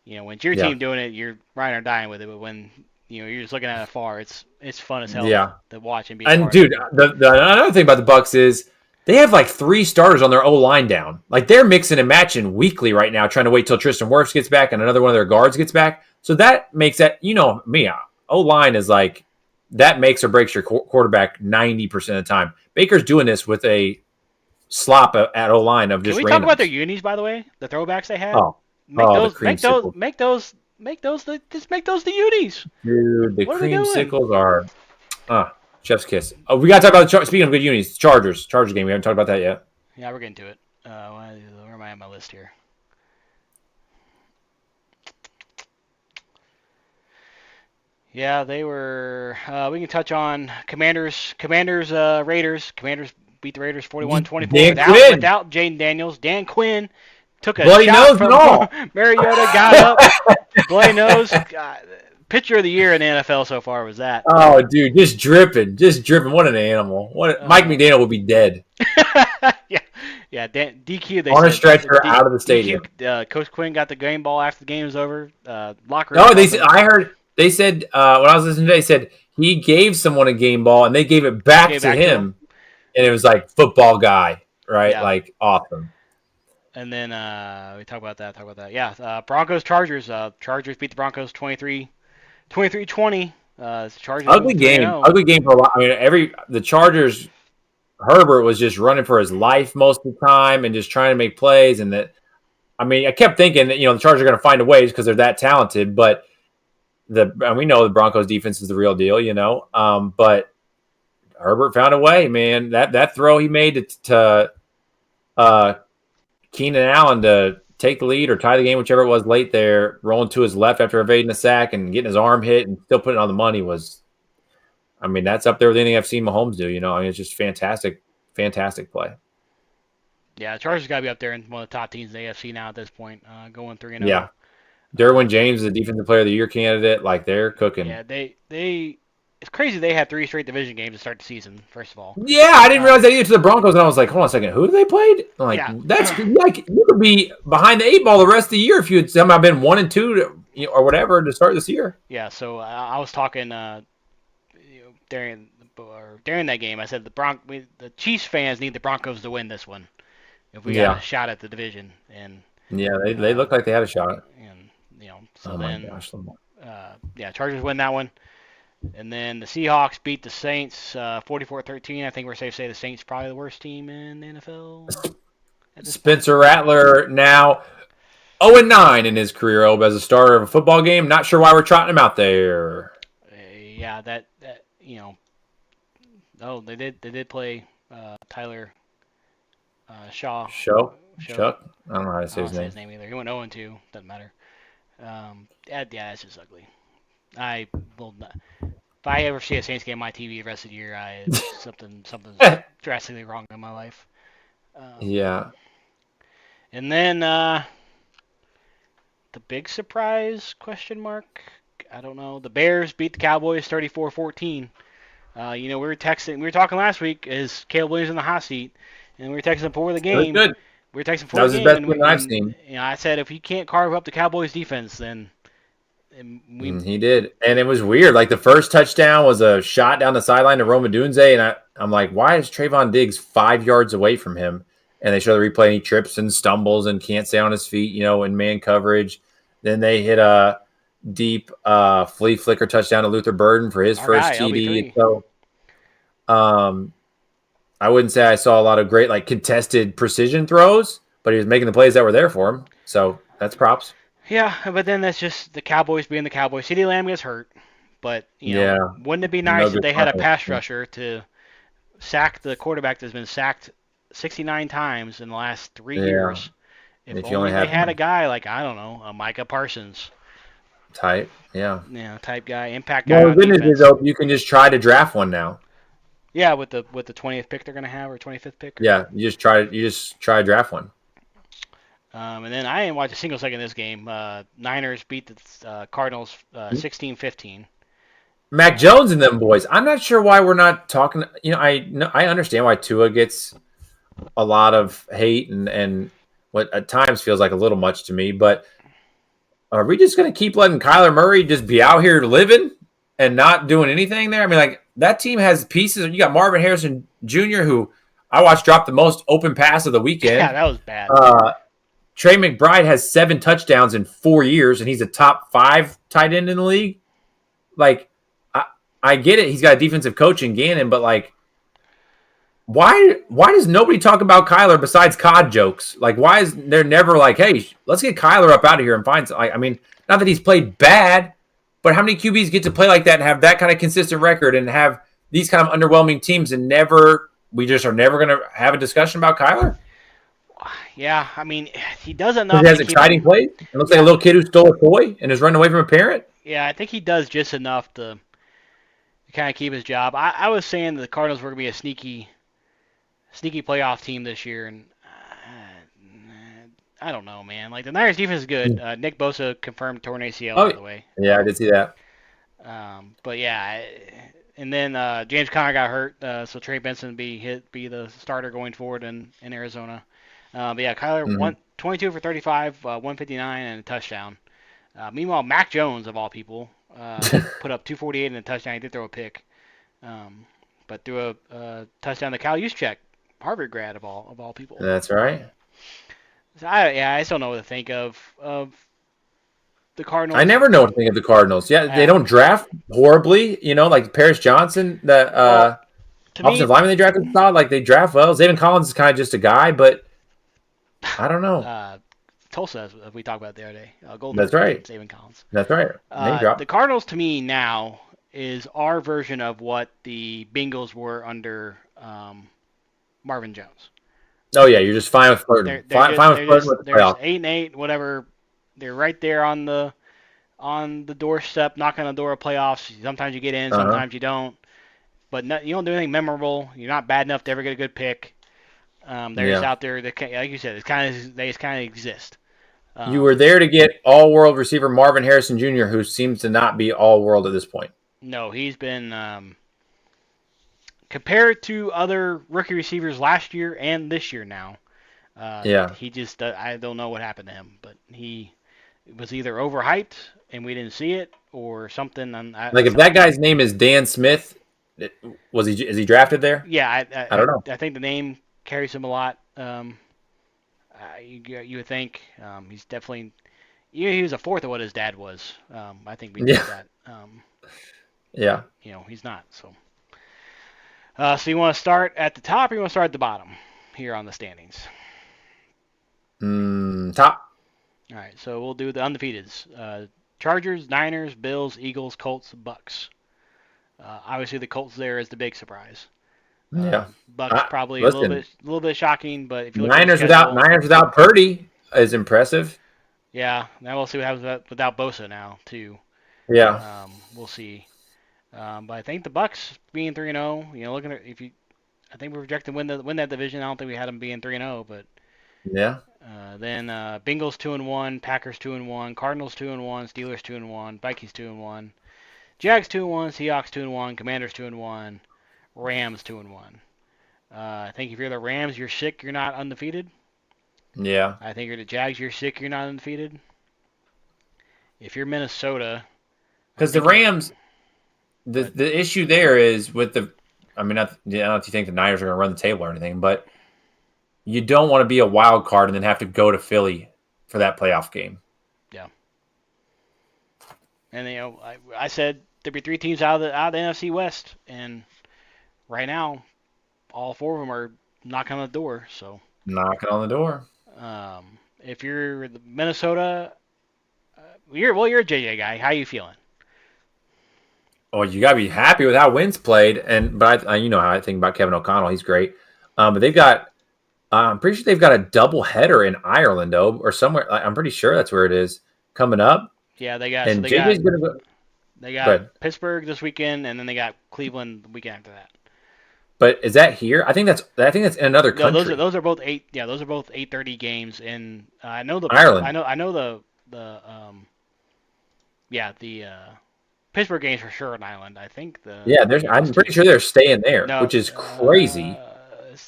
when it's your team doing it, you're riding or dying with it. But when you're just looking at it afar, it's fun as hell to watch and be. And dude, the another thing about the Bucks is they have like 3 starters on their O line down. Like, they're mixing and matching weekly right now, trying to wait till Tristan Wirfs gets back and another one of their guards gets back. So that makes that me. O line is like that makes or breaks your quarterback 90% of the time. Baker's doing this with a slop at O line of just. Can we talk about their unis, by the way? The throwbacks they had. Make those the unis. Dude, the creamsicles are chef's kiss. Oh, we got to talk about speaking of good unis, Chargers game. We haven't talked about that yet. Yeah, we're getting to it. Where am I on my list here? Yeah, they were. We can touch on Commanders, Raiders. Commanders beat the Raiders 41-24 without Jaden Daniels. Dan Quinn took a bloody shot from Mariota, got up, bloody nose. Pitcher of the year in the NFL so far was that. Oh, dude, just dripping. What an animal. Mike McDaniel will be dead. Yeah. DQ. They on a stretcher out of the stadium. Coach Quinn got the game ball after the game was over. Locker room. No, I heard. They said when I was listening today, they said he gave someone a game ball and they gave it back to him, and it was like football guy, right? Yeah. Like awesome. And then we talk about that. Yeah, Broncos Chargers. Chargers beat the Broncos 23-20. Chargers moved 3-0. Ugly game for a lot. I mean, the Chargers. Herbert was just running for his life most of the time and just trying to make plays. And that, I mean, I kept thinking that the Chargers are going to find a ways because they're that talented. But and we know the Broncos defense is the real deal, But Herbert found a way, man. That throw he made to Keenan Allen to take the lead or tie the game, whichever it was late there, rolling to his left after evading a sack and getting his arm hit and still putting it on the money was, I mean, that's up there with anything I've seen Mahomes do. I mean, it's just fantastic play. Yeah, the Chargers got to be up there in one of the top teams in the AFC now at this point, going 3-0. Yeah. Derwin James, the Defensive Player of the Year candidate, like they're cooking. Yeah, it's crazy they had 3 straight division games to start the season, first of all. Yeah, I didn't realize that either to the Broncos, and I was like, hold on a second, who they played? I'm like, that's like you could be behind the 8 ball the rest of the year if you had somehow been 1-2 or whatever to start this year. Yeah, so I was talking during that game. I said the Chiefs fans need the Broncos to win this one if we got a shot at the division. And yeah, they looked like they had a shot. And Chargers win that one. And then the Seahawks beat the Saints 44-13. I think we're safe to say the Saints probably the worst team in the NFL. Spencer Rattler now 0-9 in his career as a starter of a football game. Not sure why we're trotting him out there. Yeah, Oh, they did play Tyler Shaw. Chuck? I don't know how to say his name either. He went 0-2. Doesn't matter. Yeah, it's just ugly. I will not. If I ever see a Saints game on my TV the rest of the year, something's drastically wrong in my life. Yeah. And then the big surprise question mark. I don't know. The Bears beat the Cowboys 34-14. We were talking last week. Is Caleb Williams in the hot seat? And we were texting before the game. Good. We were texting before the game. That was his best win I've seen. I said if he can't carve up the Cowboys defense, then he did. And it was weird. Like the first touchdown was a shot down the sideline to Roma Dunze, and I'm like, why is Trayvon Diggs 5 yards away from him? And they show the replay, and he trips and stumbles and can't stay on his feet, in man coverage. Then they hit a deep flea flicker touchdown to Luther Burden for his first TD. So, I wouldn't say I saw a lot of great contested precision throws, but he was making the plays that were there for him. So that's props. Yeah, but then that's just the Cowboys being the Cowboys. CeeDee Lamb gets hurt, but wouldn't it be nice if they had a pass rusher to sack the quarterback that's been sacked 69 times in the last 3 years? If only they had a guy like, I don't know, a Micah Parsons type, type guy, impact guy. Well, the good news is though, you can just try to draft one now. Yeah, with the 20th pick they're gonna have, or 25th pick. Yeah, you just try to draft one. And then I didn't watch a single second of this game. Niners beat the Cardinals 16-15. Mac Jones and them boys. I'm not sure why we're not talking. I understand why Tua gets a lot of hate and what at times feels like a little much to me. But are we just going to keep letting Kyler Murray just be out here living and not doing anything there? I mean, that team has pieces. You got Marvin Harrison Jr., who I watched drop the most open pass of the weekend. Yeah, that was bad. Trey McBride has 7 touchdowns in 4 years, and he's a top 5 tight end in the league. I get it. He's got a defensive coach in Gannon, but why does nobody talk about Kyler besides COD jokes? Why is there never hey, let's get Kyler up out of here and find some, I mean, not that he's played bad, but how many QBs get to play like that and have that kind of consistent record and have these kind of underwhelming teams and we just are never going to have a discussion about Kyler? Yeah, I mean, he does enough. He has exciting plays. It looks like a little kid who stole a toy and is running away from a parent. Yeah, I think he does just enough to kind of keep his job. I was saying the Cardinals were going to be a sneaky playoff team this year, and I don't know, man. The Niners defense is good. Nick Bosa confirmed torn ACL, by the way. Yeah, I did see that. But yeah, and then James Conner got hurt, so Trey Benson be the starter going forward in Arizona. But yeah, Kyler 22 for 35, 159 and a touchdown. Meanwhile, Mac Jones of all people put up 248 and a touchdown. He did throw a pick, but threw a touchdown to Cal Juszczyk, Harvard grad of all people. That's right. So I just don't know what to think of the Cardinals. I never know what to think of the Cardinals. Yeah, they Uh, don't draft horribly. Like Paris Johnson, the well, to me, offensive lineman they drafted, solid. Like they draft well. Zayvon Collins is kind of just a guy, but I don't know. uh, Tulsa, as we talked about the other day, Golden That's Knights legend, right. Saving Collins. That's right. Name The drop. Cardinals to me now is our version of what the Bengals were under Marvin Jones. Oh yeah, you're just fine with flirting. Fine with flirting with the they're just playoff. 8-8, whatever. They're right there on the doorstep, knocking on the door of playoffs. Sometimes you get in, Uh huh. sometimes you don't. But you don't do anything memorable. You're not bad enough to ever get a good pick. They're just Yeah. out there. Like you said, they just kind of exist. You were Um, there to get all-world receiver Marvin Harrison Jr., who seems to not be all-world at this point. no, he's been compared to other rookie receivers last year and this year now. Yeah. He just I don't know what happened to him, but he was either overhyped and we didn't see it, or something. Like if that guy's name is Dan Smith, is he drafted there? Yeah, I don't know. I think the name carries him a lot. You would think he's definitely he was a fourth of what his dad was. I think we know Yeah. that. Yeah. He's not. So you want to start at the top, or you want to start at the bottom here on the standings? Top. All right, so we'll do the undefeateds. Chargers, Niners, Bills, Eagles, Colts, Bucks. Obviously, the Colts there is the big surprise. Yeah. Bucks probably a Listen, little bit shocking, but if you look at the Niners without schedule, Niners without Purdy is impressive. yeah. Now we'll see what happens without Bosa now too. Yeah. We'll see. But I think the Bucks being 3-0, looking at I think we're projected to win that division. I don't think we had them being 3-0, but Yeah. then Bengals 2-1, Packers 2-1, Cardinals 2-1, Steelers 2-1, Vikings 2-1, Jags 2-1, Seahawks 2-1, Commanders 2-1, Rams 2-1. I think if you're the Rams, you're sick. You're not undefeated. Yeah. I think you're the Jags. You're sick. You're not undefeated. If you're Minnesota, I Because the think you're. Rams, But the issue there is with the. I mean, I don't know if you think the Niners are going to run the table or anything, but you don't want to be a wild card and then have to go to Philly for that playoff game. yeah, and I said there'd be three teams out of the NFC West, and right now, all four of them are knocking on the door. So, Knocking on the door. if you're the Minnesota, you're a JJ guy. How you feeling? Oh, you got to be happy with how Wentz played, but you know how I think about Kevin O'Connell. He's great, but they've got. I'm pretty sure they've got a double header in Ireland, though, or somewhere. I'm pretty sure that's where it is coming up. Yeah, they got And JJ's gonna go. they Go got ahead. Pittsburgh this weekend, and then they got Cleveland the weekend after that. But is that here? I think that's in another No, country. those are both 8. Yeah, those are both 8:30 games, and I know Ireland. I know the yeah, the Pittsburgh games for sure in Ireland. I think Yeah, let me get this I'm to pretty you. sure they're staying there, No, which is crazy.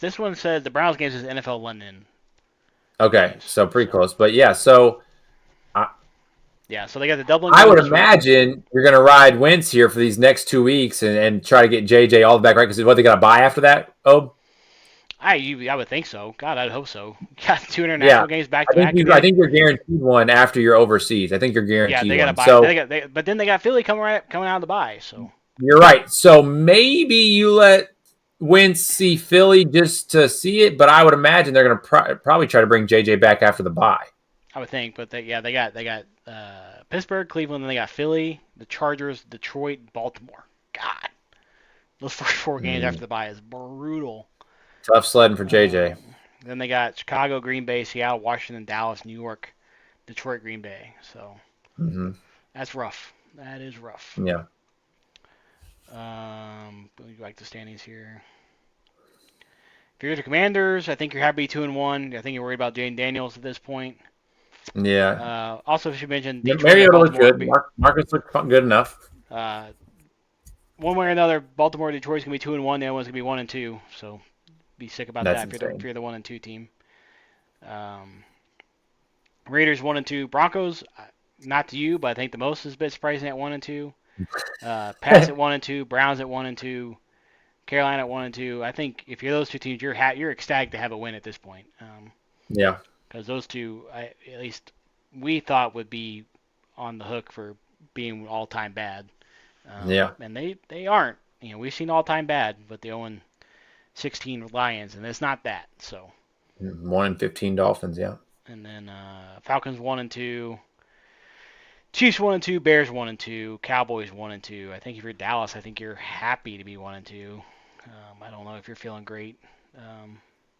this one says the Browns games is NFL London Okay, games. so pretty So close. But yeah, so yeah, so they got the doubling I game would this week. imagine you're going to ride Wentz here for these next 2 weeks and try to get JJ all the back right because what they got to buy after that. Oh, I would think so. God, I'd hope so. Got two yeah. international games back to back. I think you're guaranteed one after you're overseas. I think you're Yeah, guaranteed they got to one. buy. So But then they got Philly coming out of the bye. So you're right. So maybe you let Wentz see Philly just to see it, but I would imagine they're going to probably try to bring JJ back after the bye. I would think, but they got Pittsburgh, Cleveland, and they got Philly, the Chargers, Detroit, Baltimore. God, those first four games after the bye is brutal. Tough sledding for JJ. Then they got Chicago, Green Bay, Seattle, Washington, Dallas, New York, Detroit, Green Bay. So that's rough. That is rough. Yeah. Let me go back to standings here. If you're the Commanders, I think you're happy 2-1. I think you're worried about Jane Daniels at this point. Yeah. Also, if you mentioned Yeah, Detroit, Mariota looked Baltimore, good. Marcus looked good enough. One way or another, Baltimore, Detroit's gonna be 2-1. The other one's gonna be 1-2. So be sick about That's that insane. if you're the 1-2 team. Raiders 1-2. Broncos, not to you, but I think the most is a bit surprising at 1-2. Pats at 1-2. Browns at 1-2. Carolina at 1-2. I think if you're those two teams, you're ecstatic to have a win at this point. Yeah. Because those two, at least we thought would be on the hook for being all-time bad, Yeah. and they aren't. We've seen all-time bad, but they own 16 Lions, and it's not that. So, 1-15 Dolphins. Yeah. and then Falcons 1-2, Chiefs 1-2, Bears 1-2, Cowboys 1-2. I think if you're Dallas, I think you're happy to be 1-2. I don't know if you're feeling great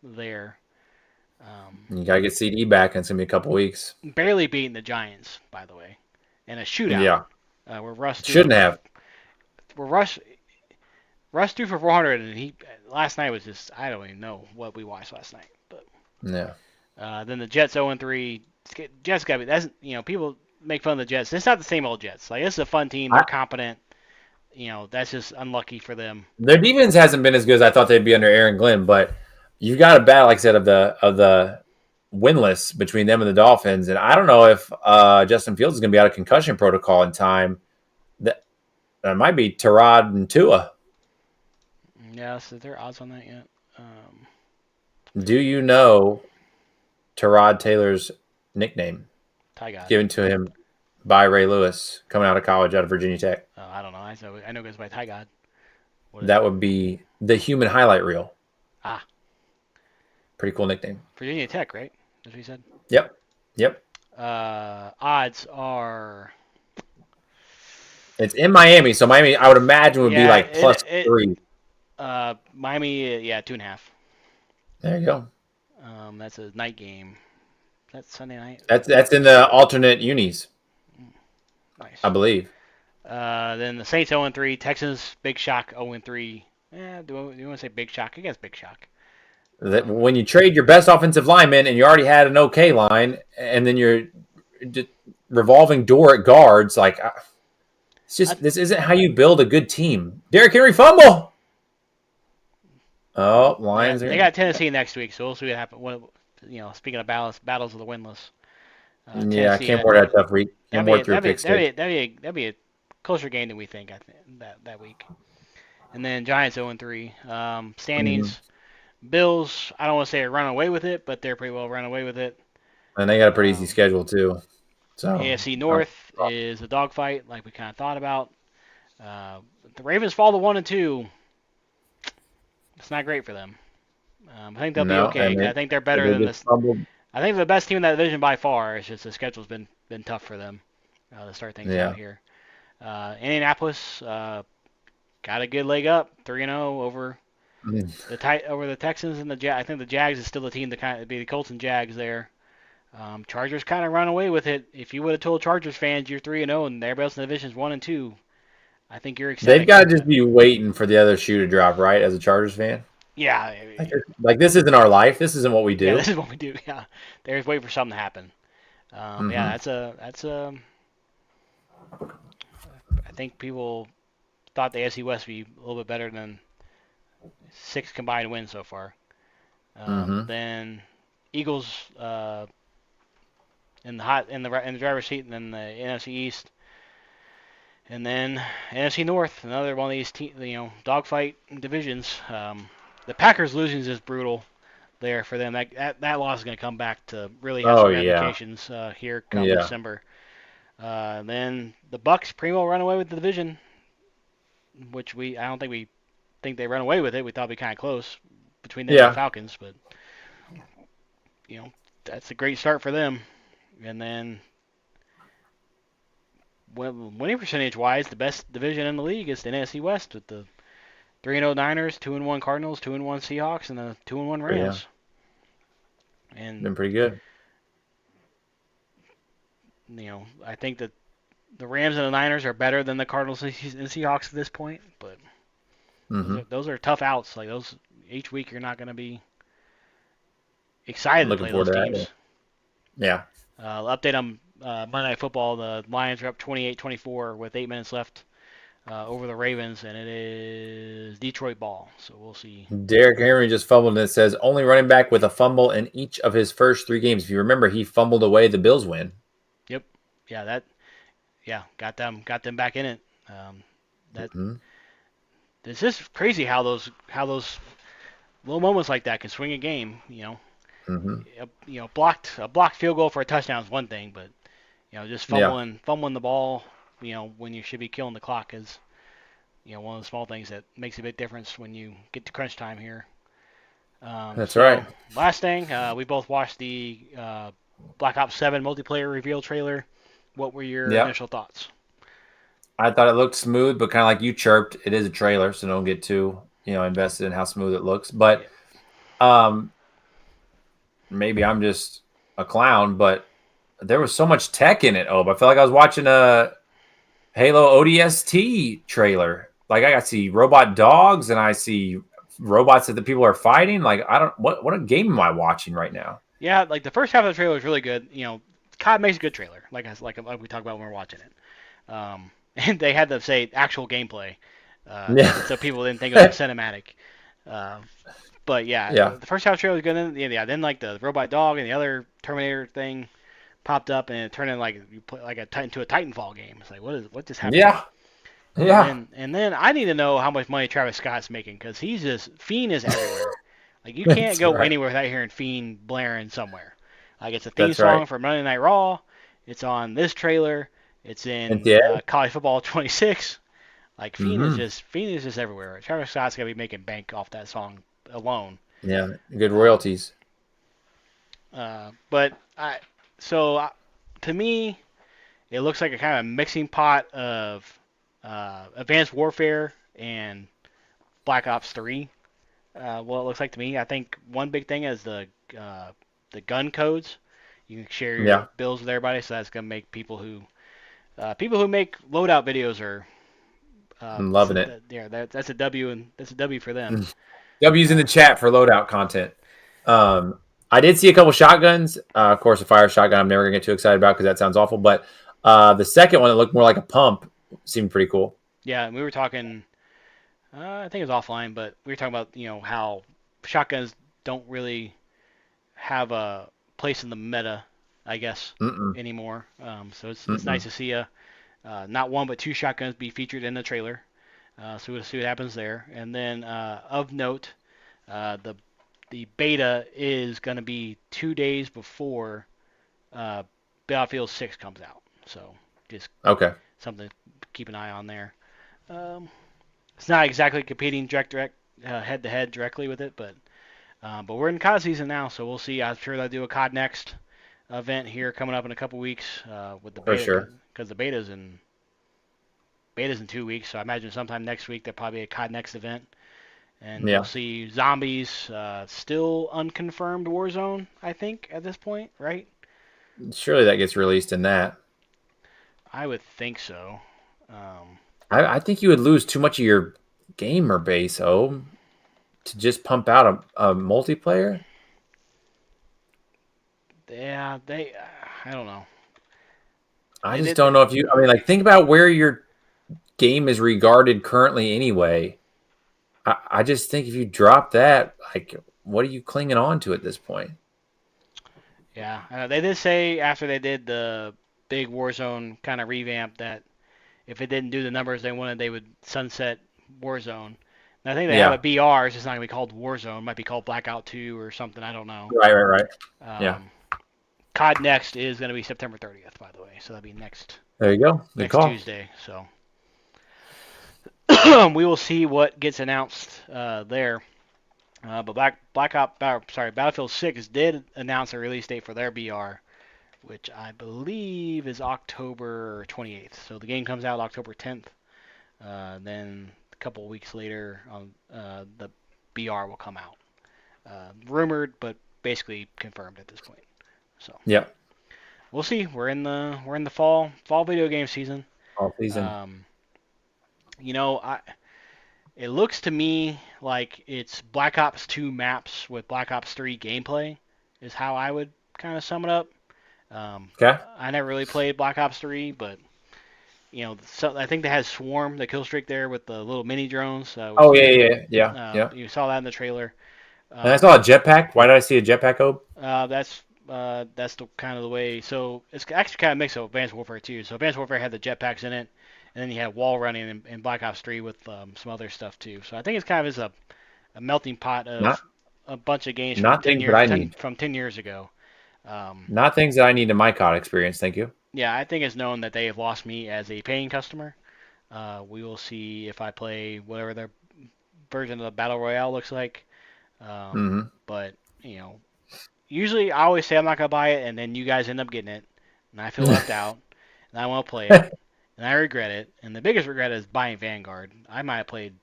there. You gotta get CD back, and it's gonna be a couple weeks. Barely beating the Giants, by the way, in a shootout. Yeah. Where Russ threw Shouldn't for have. where Russ threw for 400, and he last night was just I don't even know what we watched last night. But Yeah. then the Jets 0-3. Jets got to be that's people make fun of the Jets. It's not the same old Jets. Like this is a fun team. They're competent. That's just unlucky for them. Their defense hasn't been as good as I thought they'd be under Aaron Glenn, but you've got a battle, like I said, of the winless between them and the Dolphins, and I don't know if Justin Fields is going to be out of concussion protocol in time. That might be Tyrod and Tua. Yeah, so is there odds on that yet? Do you know Tyrod Taylor's nickname Ty God. given to him by Ray Lewis coming out of college out of Virginia Tech? I don't know. I know it goes by Ty God. That would be the human highlight reel. Ah. Pretty cool nickname. Virginia Tech, right? That's what you said? Yep. Odds are... It's in Miami, so Miami, I would imagine, would be like plus 3. Miami, 2.5. There you go. That's a night game. That's Sunday night. That's in the alternate unis. Nice. I believe. Then the Saints 0-3, Texans big shock 0-3. Do you want to say big shock? I guess big shock. That when you trade your best offensive lineman and you already had an okay line, and then you're revolving door at guards, like it's just this isn't how you build a good team. Derrick Henry fumble. Oh, Lions. They got Tennessee next week, so we'll see what happens. Speaking of battles of the winless. I can't work that tough week. Can't work through a pick six. That'd be a closer game than we think. I think that week. And then Giants 0-3. Standings. Mm-hmm. Bills. I don't want to say run away with it, but they're pretty well run away with it. And they got a pretty easy schedule too. So AFC North is a dogfight, like we kind of thought about. The Ravens fall to 1-2. It's not great for them. I think they'll be okay. I think they're better than this. I think they're the best team in that division by far. It's just the schedule's been tough for them to start things out here. Indianapolis got a good leg up, 3-0 over the Texans and the Jags. I think the Jags is still the team to kind of be the Colts and Jags there. Chargers kind of run away with it. If you would have told Chargers fans you're 3-0 and everybody else in the division is 1-2, I think you're excited. They've got to just be waiting for the other shoe to drop, right? As a Chargers fan. Yeah. Like this isn't our life. This isn't what we do. Yeah, this is what we do. Yeah. They're just waiting for something to happen. Yeah, that's a. I think people thought the AFC West would be a little bit better than 6 combined wins so far. Then Eagles in the driver's seat, and then the NFC East, and then NFC North, another one of these dogfight divisions. The Packers losing is brutal there for them. That loss is going to come back to really have some ramifications here come December. Then the Bucks primo run away with the division, which I don't think we think they run away with it. We thought it'd be kind of close between them and the Falcons, but that's a great start for them. And then winning percentage wise, the best division in the league is the NFC West with the 3-0 Niners, 2-1 Cardinals, 2-1 Seahawks, and the 2-1 Rams. Yeah. And been pretty good. I think that the Rams and the Niners are better than the Cardinals and Seahawks at this point, but those are tough outs. Like those, each week you're not going to be excited to play those teams. Yeah. Update on Monday Night Football. The Lions are up 28-24 with 8 minutes left over the Ravens, and it is Detroit ball. So we'll see. Derrick Henry just fumbled, and it says only running back with a fumble in each of his first 3 games. If you remember, he fumbled away the Bills win. Yep. Yeah, got them back in it. It's just crazy how those little moments like that can swing a game. A blocked field goal for a touchdown is one thing, but Just Yeah, fumbling the ball, when you should be killing the clock is, one of the small things that makes a big difference when you get to crunch time here. that's So right. last thing, we both watched the Black Ops 7 multiplayer reveal trailer. What were your Yep. initial thoughts? I thought it looked smooth, but kind of like you chirped, it is a trailer, so don't get too invested in how smooth it looks. But Yeah. um, maybe I'm just a clown, but there was so much tech in it. Oh, I felt like I was watching a Halo ODST trailer. Like I got to see robot dogs and I see robots that the people are fighting. Like I don't what a game am I watching right now? Yeah, like the first half of the trailer was really good. COD makes a good trailer, like we talked about when we were watching it. And they had to say actual gameplay, Yeah, so people didn't think it was a cinematic. Uh, but yeah, yeah, the first half of the trailer was good. Yeah, then like the robot dog and the other Terminator thing popped up, and it turned in like you play like into a Titanfall game. It's like what just happened here? yeah, yeah. And then I need to know how much money Travis Scott's making because he's just Fiend is everywhere. Like you can't That's go right. anywhere without hearing Fiend blaring somewhere. Like it's a theme That's right. song for Monday Night Raw. It's on this trailer. It's in NCAA. College Football 26. Like Mm-hmm. Fiend is just everywhere. Travis Scott's gonna be making bank off that song alone. Yeah, good Um, royalties. but to me, it looks like a kind of mixing pot of Advanced Warfare and Black Ops 3. Well, it looks like to me. I think one big thing is the gun codes. You can share your Yeah, bills with everybody, so that's gonna make people who make loadout videos are I'm loving it. yeah, that's a W, and that's a W for them. W's in the Uh, chat for loadout content. Um, I did see a couple shotguns. Of course, a fire shotgun I'm never gonna get too excited about because that sounds awful. But the second one that looked more like a pump seemed pretty cool. yeah, and we were talking. I think it was offline, but we were talking about how shotguns don't really have a place in the meta, I guess, Mm-mm, anymore. So it's nice mm-mm. to see not one but two shotguns be featured in the trailer. So we'll see what happens there. And then of note, the beta is going to be 2 days before uh, Battlefield 6 comes out. So just Okay, something to keep an eye on there. Um, it's not exactly competing direct head to head directly with it, but we're in COD season now, so we'll see. I'm sure they'll do a COD Next event here coming up in a couple weeks with the for beta sure. because the beta's in 2 weeks. So I imagine sometime next week there'll probably be a COD Next event, and we'll Yeah, see zombies. Still unconfirmed Warzone, I think at this point, right? surely that gets released in that. I would think so. Um, I think you would lose too much of your gamer base, to just pump out a multiplayer. yeah, they. I don't know. I They just did. don't know if you. I mean, like, think about where your game is regarded currently anyway. I just think if you drop that, like, what are you clinging on to at this point? Yeah, they did say after they did the big Warzone kind of revamp that if it didn't do the numbers they wanted, they would sunset Warzone. And I think they have a Yeah. BR. It's just not gonna be called Warzone. It might be called Blackout 2 or something. I don't know. Right, right, right. Yeah. Um, COD Next is gonna be September 30th, by the way. So that'll be There you go. Good next call. Tuesday. So we will see what gets announced there. But Battlefield 6 did announce a release date for their BR, which I believe is October 28th. So the game comes out October 10th. Then a couple of weeks later, the BR will come out. Rumored, but basically confirmed at this point. So Yeah. we'll see. We're in the fall video game season. All season. Um, I it looks to me like it's Black Ops 2 maps with Black Ops 3 gameplay is how I would kind of sum it up. Um, Okay. I never really played Black Ops 3, but so I think they had Swarm, the kill streak there with the little mini drones, which Oh yeah, is yeah, yeah, yeah. you saw that in the trailer. And I saw a Um, jetpack. Why did I see a jetpack? Oh, that's the kind of the way. So it's actually kind of mixed up with Advanced Warfare 2. So Advanced Warfare had the jetpacks in it, and then you had wall running in Black Ops 3 with some other stuff too. So I think it's kind of is a melting pot not of a bunch of games from not 10 things that years I need. from 10 years ago. Not things that I need in my COD experience. Thank you. Yeah, I think it's known that they have lost me as a paying customer. We will see if I play whatever their version of the Battle Royale looks like. Hmm. But, you know, usually I always say I'm not going to buy it, and then you guys end up getting it. And I feel left out, and I want to play it, and I regret it. And the biggest regret is buying Vanguard. I might have played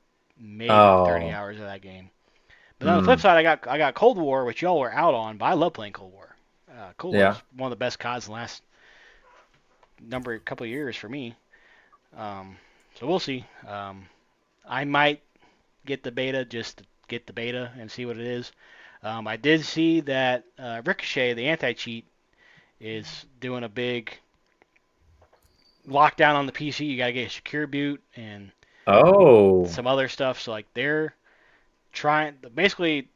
maybe 30 Oh. hours of that game. But on the flip Mm. side, I got Cold War, which y'all were out on, but I love playing Cold War. Cold War Yeah. is one of the best CODs in the last couple of years for me. Um, so we'll see. I might get the beta just to get the beta and see what it is. I did see that Ricochet, the anti-cheat, is doing a big lockdown on the PC. You gotta get a secure boot and Oh. some other stuff. So like they're trying, basically,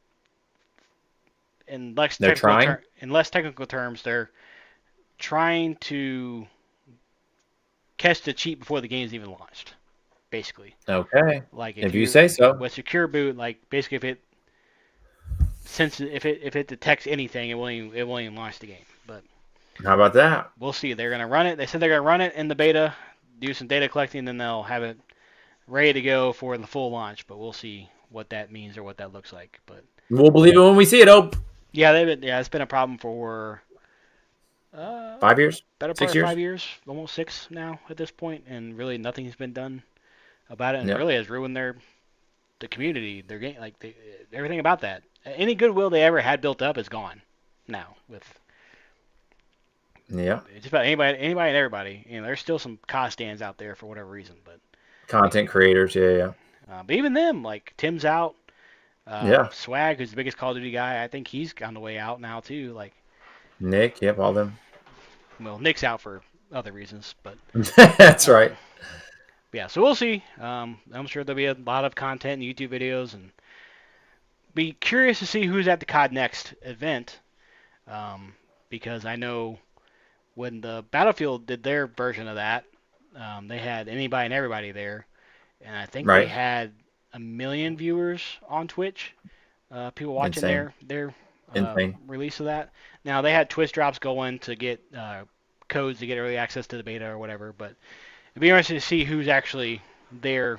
They're trying. in less technical terms, they're trying to catch the cheat before the game's even launched. Basically, Okay. like if If you you say so. with secure boot, like basically if it detects anything, it won't even launch the game. But How about that? we'll see. They're gonna run it. They said they're gonna run it in the beta, do some data collecting, then they'll have it ready to go for the full launch. But we'll see what that means or what that looks like. But We'll believe it when we see it. Oh, yeah, it's been a problem for uh, 5 years? better part Six of years? 5 years, almost six now at this point, and really nothing's been done about it, and Yep. really has ruined the community, their game, like everything about that. Any goodwill they ever had built up is gone now with Yeah. just about anybody and everybody. You know, there's still some cost stands out there for whatever reason, Content creators. Yeah. Yeah. but even them, like Tim's out, Yeah. Swag, who's the biggest Call of Duty guy, I think he's on the way out now too. Like, Nick. Yep. All them. well, Nick's out for other reasons, but That's right. um, yeah. So we'll see. I'm sure there'll be a lot of content and YouTube videos, and be curious to see who's at the COD Next event, because I know when the Battlefield did their version of that, they had anybody and everybody there, and I think they Right. had 1 million viewers on Twitch. People watching Insane. their Insane. release of that. Now they had Twitch drops going to get codes to get early access to the beta or whatever, but it'd be interesting to see who's actually there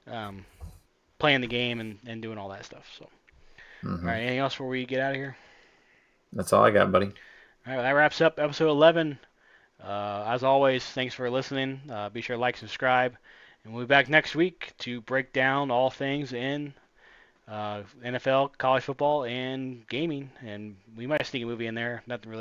um, playing the game and doing all that stuff. So, all right, Hmm. anything else before we get out of here? That's all I got, buddy. All right, well, that wraps up episode 11. As always, thanks for listening. Be sure to like, subscribe, and we'll be back next week to break down all things in NFL, college football, and gaming. And we might sneak a movie in there. Nothing really